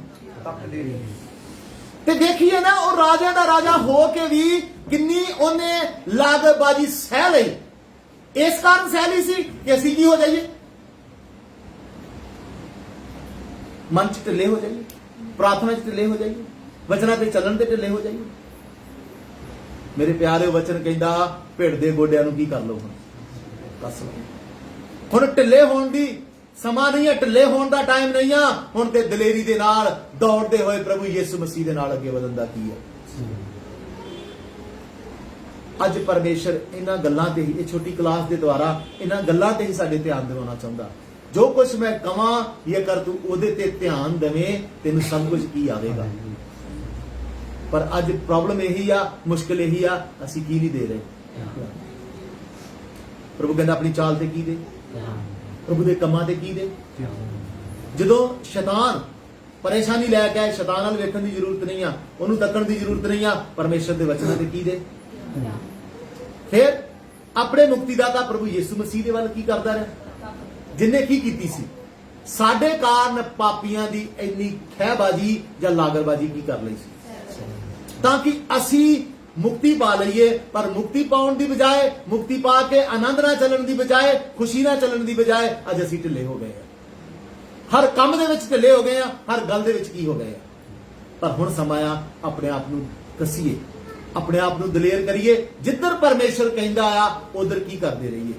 ਤੇ ਦੇਖੀਏ ਨਾ, ਉਹ ਰਾਜਿਆਂ ਦਾ ਰਾਜਾ ਹੋ ਕੇ ਵੀ ਕਿੰਨੀ ਉਹਨੇ ਲਾਗਬਾਜੀ ਸਹਿ ਲਈ। ਇਸ ਕਾਰਨ ਸਹਿ ਲਈ ਸੀ ਕਿ ਅਸੀਂ ਕੀ ਹੋ ਜਾਈਏ? ਮਨ ਚ ਢਿੱਲੇ ਹੋ ਜਾਈਏ, ਪ੍ਰਾਰਥਨਾ ਚ ਢਿੱਲੇ ਹੋ ਜਾਈਏ, ਵਚਨਾਂ ਤੇ ਚੱਲਣ ਤੇ ਢਿੱਲੇ ਹੋ ਜਾਈਏ। ਮੇਰੇ ਪਿਆਰੇ ਵਚਨ ਕਹਿੰਦਾ, ਭਿੜ ਦੇ ਗੋਡਿਆਂ ਨੂੰ ਕੀ ਕਰ ਲਓ ਹੁਣ? ਕੱਸ ਲਓ। ਹੁਣ ਢਿੱਲੇ ਹੋਣ ਦੀ ਸਮਾਂ ਨਹੀਂ ਹੈ, ਢਿੱਲੇ ਹੋਣ ਦਾ ਟਾਈਮ ਨਹੀਂ ਆ। ਹੁਣ ਤੇ ਦਲੇਰੀ ਦੇ ਨਾਲ ਦੌੜਦੇ ਹੋਏ ਪ੍ਰਭੂ ਯਿਸੂ ਮਸੀਹ ਦੇ ਨਾਲ ਅੱਗੇ ਵਧਣ ਦਾ ਕੀ ਹੈ। ਅੱਜ ਪਰਮੇਸ਼ਰ ਇਹਨਾਂ ਗੱਲਾਂ ਤੇ ਹੀ, ਇਹ ਛੋਟੀ ਕਲਾਸ ਦੇ ਦੁਆਰਾ ਇਹਨਾਂ ਗੱਲਾਂ ਤੇ ਹੀ ਸਾਡੇ ਧਿਆਨ ਦਿਵਾਉਣਾ ਚਾਹੁੰਦਾ। ਜੋ ਕੁਝ ਮੈਂ ਕਵਾਂ ਜੇਕਰ ਤੂੰ ਉਹਦੇ ਤੇ ਧਿਆਨ ਦੇਵੇਂ ਤੈਨੂੰ ਸਭ ਕੁਝ ਕੀ ਆਵੇਗਾ। ਪਰ ਅੱਜ ਪ੍ਰੋਬਲਮ ਇਹੀ ਆ, ਮੁਸ਼ਕਿਲ ਇਹੀ ਆ, ਅਸੀਂ ਕੀ ਨਹੀਂ ਦੇ ਰਹੇ। ਪ੍ਰਭੂ ਕਹਿੰਦਾ ਆਪਣੀ ਚਾਲ ਤੇ ਕੀ ਦੇ, ਪ੍ਰਭੂ ਦੇ ਕੰਮਾਂ ਤੇ ਕੀ ਦੇ। ਜਦੋਂ ਸ਼ੈਤਾਨ ਪਰੇਸ਼ਾਨੀ ਲੈ ਕੇ ਆਏ, ਸ਼ੈਤਾਨ ਨਾਲ ਵੇਖਣ ਦੀ ਜ਼ਰੂਰਤ ਨਹੀਂ ਆ, ਉਹਨੂੰ ਤੱਕਣ ਦੀ ਜ਼ਰੂਰਤ ਨਹੀਂ ਆ, ਪਰਮੇਸ਼ਰ ਦੇ ਵਚਨਾਂ ਤੇ ਕੀ ਦੇ। ਫਿਰ ਆਪਣੇ ਮੁਕਤੀਦਾਤਾ ਪ੍ਰਭੂ ਯਿਸੂ ਮਸੀਹ ਦੇ ਵੱਲ ਕੀ ਕਰਦਾ ਰਿਹਾ, ਜਿਨੇ ਕੀ ਕੀਤੀ ਸੀ। ਸਾਡੇ ਕਾਰਨ ਪਾਪੀਆਂ ਦੀ ਇੰਨੀ ਖਹਿਬਾਜੀ ਜਾਂ ਲਾਗਰਬਾਜੀ ਕੀ ਕਰ ਲਈ ਸੀ, ਤਾਂ ਕਿ ਅਸੀਂ ਮੁਕਤੀ ਪਾ ਲਈਏ। ਪਰ ਮੁਕਤੀ ਪਾਉਣ ਦੀ ਬਜਾਏ, ਮੁਕਤੀ ਪਾ ਕੇ ਆਨੰਦ ਨਾਲ ਚੱਲਣ ਦੀ ਬਜਾਏ, ਖੁਸ਼ੀ ਨਾਲ ਚੱਲਣ ਦੀ ਬਜਾਏ ਅੱਜ ਅਸੀਂ ਢਿੱਲੇ ਹੋ ਗਏ ਆ। ਹਰ ਕੰਮ ਦੇ ਵਿੱਚ ਢਿੱਲੇ ਹੋ ਗਏ ਆ, ਹਰ ਗੱਲ ਦੇ ਵਿੱਚ ਕੀ ਹੋ ਗਏ ਆ। ਪਰ ਹੁਣ ਸਮਾਂ ਆ ਆਪਣੇ ਆਪ ਨੂੰ ਕਸੀਏ, ਆਪਣੇ ਆਪ ਨੂੰ ਦਲੇਰ ਕਰੀਏ। ਜਿੱਧਰ ਪਰਮੇਸ਼ਰ ਕਹਿੰਦਾ ਆ ਉਧਰ ਕੀ ਕਰਦੇ ਰਹੀਏ,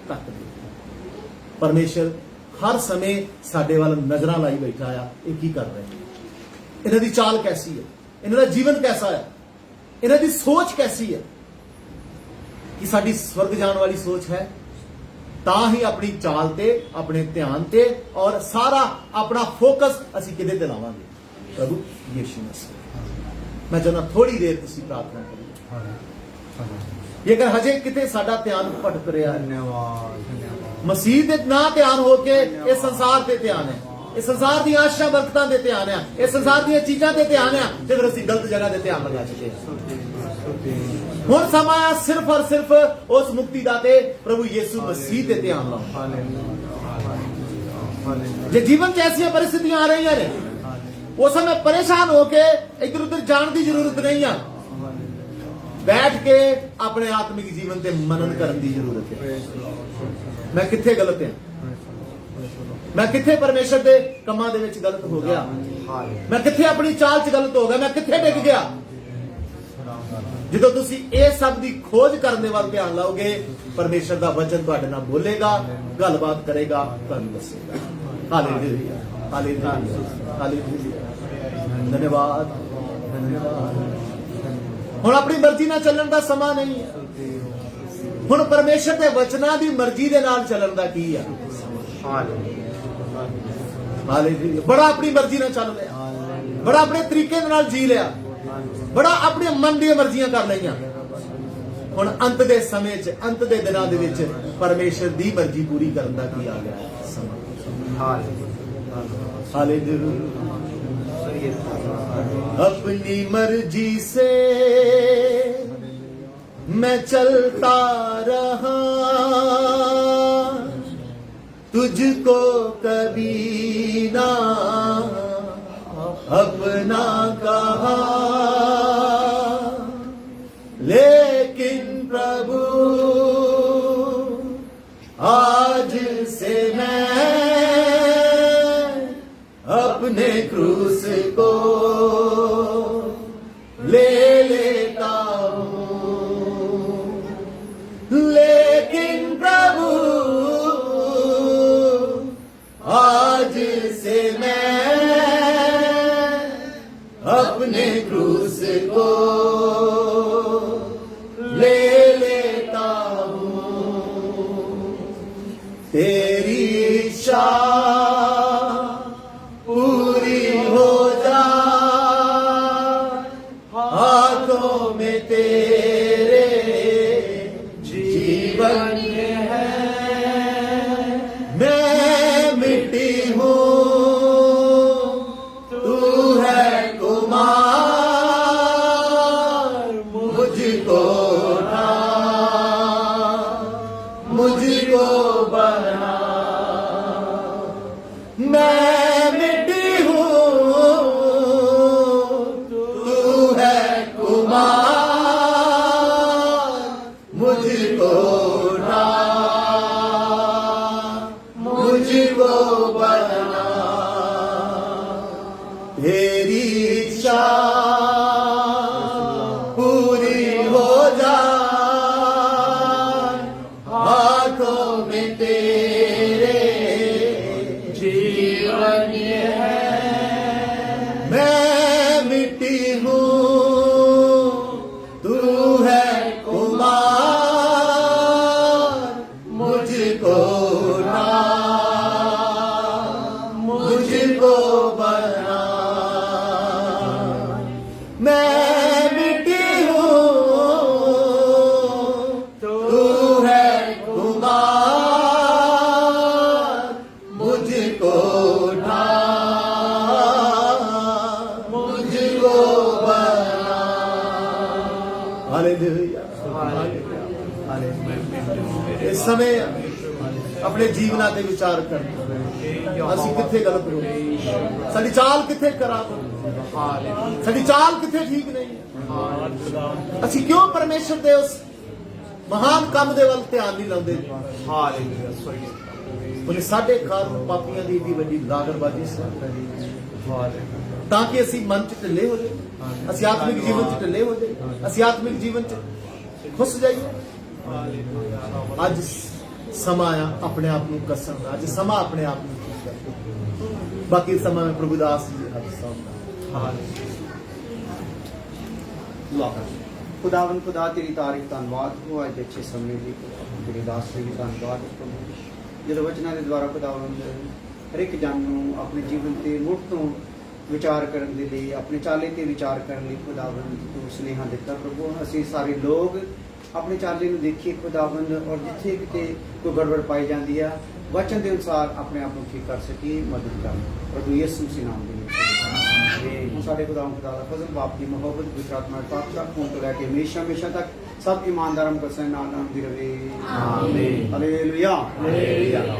ਤੱਕਦੇ। ਪਰਮੇਸ਼ਰ ਹਰ ਸਮੇਂ ਸਾਡੇ ਵੱਲ ਨਜ਼ਰਾਂ ਲਾਈ ਬੈਠਾ ਆ, ਇਹ ਕੀ ਕਰ ਰਹੇ ਨੇ, ਇਹਨਾਂ ਦੀ ਚਾਲ ਕੈਸੀ ਹੈ, ਇਹਨਾਂ ਦਾ ਜੀਵਨ ਕੈਸਾ ਹੈ, ਇਹਨਾਂ ਦੀ ਸੋਚ ਕੈਸੀ ਹੈ। ਕਿ ਸਾਡੀ ਸਵਰਗ ਜਾਣ ਵਾਲੀ ਸੋਚ ਹੈ, ਤਾਂ ਹੀ ਆਪਣੀ ਚਾਲ ਤੇ, ਆਪਣੇ ਧਿਆਨ ਤੇ ਔਰ ਸਾਰਾ ਆਪਣਾ ਫੋਕਸ ਅਸੀਂ ਕਿਹਦੇ ਤੇ ਲਾਵਾਂਗੇ, ਪ੍ਰਭੂ ਯਿਸੂ ਮਸੀਹ। ਮੈਂ ਚਾਹੁੰਦਾ ਥੋੜੀ ਦੇਰ ਤੁਸੀਂ ਪ੍ਰਾਰਥਨਾ ਕਰੋ। ਜੇਕਰ ਹਜੇ ਕਿਤੇ ਸਾਡਾ ਧਿਆਨ ਭਟਕ ਰਿਹਾ ਹੈ, ਧੰਨਵਾਦ ਮਸੀਹ ਦੇ ਨਾ ਧਿਆਨ ਹੋ ਕੇ ਇਹ ਸੰਸਾਰ ਤੇ ਧਿਆਨ ਹੈ, ਇਹ ਸੰਸਾਰ ਦੀਆਂ ਆਸ਼ਾ ਬਰਕਤਾਂ ਦੇ ਧਿਆਨ ਆ, ਇਹ ਸੰਸਾਰ ਦੀਆਂ ਚੀਜ਼ਾਂ ਤੇ ਧਿਆਨ ਆ, ਤੇ ਫਿਰ ਅਸੀਂ ਗਲਤ ਜਗ੍ਹਾ ਤੇ ਧਿਆਨ ਲਗਾ ਚੁੱਕੇ ਹਾਂ। ਹੁਣ ਸਮਾਂ ਆ ਸਿਰਫ ਔਰ ਸਿਰਫ ਉਸ ਮੁਕਤੀਦਾਤੇ ਪ੍ਰਭੂ ਯਿਸੂ ਮਸੀਹ ਤੇ ਧਿਆਨ ਲਾਓ। ਜੇ ਜੀਵਨ 'ਚ ਐਸੀਆਂ ਪਰਿਸਥਿਤੀਆਂ ਆ ਰਹੀਆਂ ਨੇ, ਉਸ ਸਮੇਂ ਪਰੇਸ਼ਾਨ ਹੋ ਕੇ ਇੱਧਰ ਉੱਧਰ ਜਾਣ ਦੀ ਜ਼ਰੂਰਤ ਨਹੀਂ ਆ। ਬੈਠ ਕੇ ਆਪਣੇ ਆਤਮਿਕ ਜੀਵਨ ਤੇ ਮਨਨ ਕਰਨ ਦੀ ਜ਼ਰੂਰਤ ਹੈ। ਮੈਂ ਕਿੱਥੇ ਗਲਤ ਹਾਂ, ਮੈਂ ਕਿੱਥੇ ਪਰਮੇਸ਼ਰ ਦੇ ਕੰਮਾਂ ਦੇ ਵਿੱਚ ਗਲਤ ਹੋ ਗਿਆ, ਮੈਂ ਕਿੱਥੇ ਆਪਣੀ ਚਾਲ 'ਚ ਗਲਤ ਹੋ ਗਿਆ, ਮੈਂ ਕਿੱਥੇ ਡਿੱਗ ਗਿਆ। ਜਦੋਂ ਤੁਸੀਂ ਇਹ ਸਭ ਦੀ ਖੋਜ ਕਰਨ ਦੇ ਵੱਲ ਧਿਆਨ ਲਾਓਗੇ, ਪਰਮੇਸ਼ਰ ਦਾ ਵਚਨ ਤੁਹਾਡੇ ਨਾਲ ਬੋਲੇਗਾ, ਗੱਲਬਾਤ ਕਰੇਗਾ, ਤੁਹਾਨੂੰ ਦੱਸੇਗਾ। Hallelujah, hallelujah, hallelujah. ਧੰਨਵਾਦ, ਧੰਨਵਾਦ। ਹੁਣ ਆਪਣੀ ਮਰਜ਼ੀ ਨਾਲ ਚੱਲਣ ਦਾ ਸਮਾਂ ਨਹੀਂ ਹੈ। ਹੁਣ ਪਰਮੇਸ਼ਰ ਦੇ ਵਚਨਾਂ ਦੀ ਮਰਜ਼ੀ ਦੇ ਨਾਲ ਚੱਲਣ ਦਾ ਕੀ ਆ। ਹਾਲੇਲੂਇਆ। ਬੜਾ ਆਪਣੀ ਮਰਜ਼ੀ ਨਾਲ ਚੱਲ ਲਿਆ, ਬੜਾ ਆਪਣੇ ਤਰੀਕੇ ਦੇ ਨਾਲ ਜੀ ਲਿਆ, ਬੜਾ ਆਪਣੇ ਮਨ ਦੀਆਂ ਮਰਜ਼ੀਆਂ ਕਰ ਲਈਆਂ। ਹੁਣ ਅੰਤ ਦੇ ਸਮੇਂ 'ਚ, ਅੰਤ ਦੇ ਦਿਨਾਂ ਦੇ ਵਿੱਚ ਪਰਮੇਸ਼ਰ ਦੀ ਮਰਜ਼ੀ ਪੂਰੀ ਕਰਨ ਦਾ ਕੀ ਆ ਗਿਆ ਸਮਾਂ। हालेलुया। अपनी मर्जी से मैं चलता रहा, तुझको कभी ना अपना कहा, लेकिन प्रभु आज से मैं अपने क्रूस को ले लेता हूँ, लेकिन प्रभु आज से मैं अपने क्रूस को ले लेता हूँ। तेरी इच्छा पूरी हो जा, हाथों में तेरे जीवन है। मैं मिट्टी हूँ, तू है कुमार, मुझको उठा, मुझको बना। मैं मिट्टी हूँ, तू है कुमार, मुझको उठा, मुझको बना। तेरी इच्छा पूरी हो जाए, हाथों में तेरे जीवन है। मैं मिट्टी हूँ, तू है कुमार, ਇਸ ਸਮੇਂ ਆਪਣੇ ਜੀਵਨਾਂ ਤੇ ਵਿਚਾਰ ਕਰ ਅਸੀਂ ਕਿੱਥੇ ਗਲਤ ਹੋ ਗਏ, ਸਾਡੀ ਚਾਲ ਕਿੱਥੇ ਖਰਾਬ ਹੋ, ਸਾਡੀ ਚਾਲ ਕਿੱਥੇ ਠੀਕ ਨਹੀਂ ਹੈ। ਅਸੀਂ ਕਿਉਂ ਪਰਮੇਸ਼ਰ ਦੇ ਉਸ ਮਹਾਨ ਕੰਮ ਦੇ ਵੱਲ ਧਿਆਨ ਨਹੀਂ ਲਾਉਂਦੇ। ਉਹਨੇ ਸਾਡੇ ਕਾਰਨ ਪਾਪੀਆਂ ਦੀ ਏਡੀ ਵੱਡੀ ਲਾਗਰਬਾਜ਼ੀ ਸੀ ਤਾਂ ਕਿ ਅਸੀਂ ਮਨ ਚ ਢਿੱਲੇ ਹੋ ਜਾਈਏ, ਅਸੀਂ ਆਤਮਿਕ ਜੀਵਨ ਚ ਢਿੱਲੇ ਹੋ ਜਾਈਏ, ਅਸੀਂ ਆਤਮਿਕ ਜੀਵਨ ਚ ਖੁੱਸ ਜਾਈਏ। ਅੱਜ ਸਮਾਂ ਆ ਆਪਣੇ ਆਪ ਨੂੰ ਕੱਸਣ ਦਾ, ਅੱਜ ਸਮਾਂ ਆਪਣੇ ਆਪ ਨੂੰ ਠੀਕ ਕਰ। ਬਾਕੀ ਸਮਾਂ ਮੈਂ ਪ੍ਰਭੂ ਦਾਸ ਜੀ ਦੇ ਹੱਥ ਸੌਂਪਦਾ। खुदावन खुदा तेरी तारीफ धन्नवाद हो अज अच्छे समय ਲਈ ਤੇਰੇ ਦਾਸ ਲਈ ਧੰਨਵਾਦ ਪ੍ਰਭੂ। ਜਦੋਂ ਵਚਨਾਂ ਦੇ ਦੁਆਰਾ ਖੁਦਾਵੰਦ ਹਰ ਇੱਕ ਜਨ ਨੂੰ ਆਪਣੇ ਜੀਵਨ ਤੇ ਮੁੜ ਤੋਂ ਵਿਚਾਰ ਕਰਨ ਦੇ ਲਈ, ਆਪਣੇ ਚਾਲੇ ਤੇ ਵਿਚਾਰ ਕਰਨ ਲਈ ਖੁਦਾਵੰਦ ਤੂੰ ਸੁਨੇਹਾ ਦਿੱਤਾ ਪ੍ਰਭੂ। ਅਸੀਂ ਸਾਰੇ ਲੋਕ ਆਪਣੇ ਚਾਲੇ ਨੂੰ ਦੇਖੀਏ ਖੁਦਾਵੰਦ, ਔਰ ਜਿੱਥੇ ਕਿਤੇ ਕੋਈ ਗੜਬੜ ਪਾਈ ਜਾਂਦੀ ਆ ਵਚਨ ਦੇ ਅਨੁਸਾਰ ਆਪਣੇ ਆਪ ਨੂੰ ਠੀਕ ਕਰ ਸਕੀਏ। ਮਦਦ ਕਰ ਪ੍ਰਭੂ ਯਿਸੂ ਮਸੀਹ ਨਾਮ ਦੇ ਵਿੱਚ ਹੁਣ ਸਾਡੇ ਖੁਦਾਵੰਦ ਖੁਦਾ ਦਾ ਫਜ਼ਲ, ਬਾਪ ਦੀ ਮੁਹੱਬਤ, ਪਵਿੱਤਰ ਆਤਮਾ ਦਾ ਪਾਤਸ਼ਾਹ ਹੁਣ ਤੋਂ ਲੈ ਕੇ ਹਮੇਸ਼ਾ ਹਮੇਸ਼ਾ ਤੱਕ ਸਭ ਈਮਾਨਦਾਰਾਂ ਨੂੰ ਕਸਨ ਨਾਮ ਦੀ ਰਵੇ। ਆਮੀਨ। ਹਾਲੇਲੂਇਆ।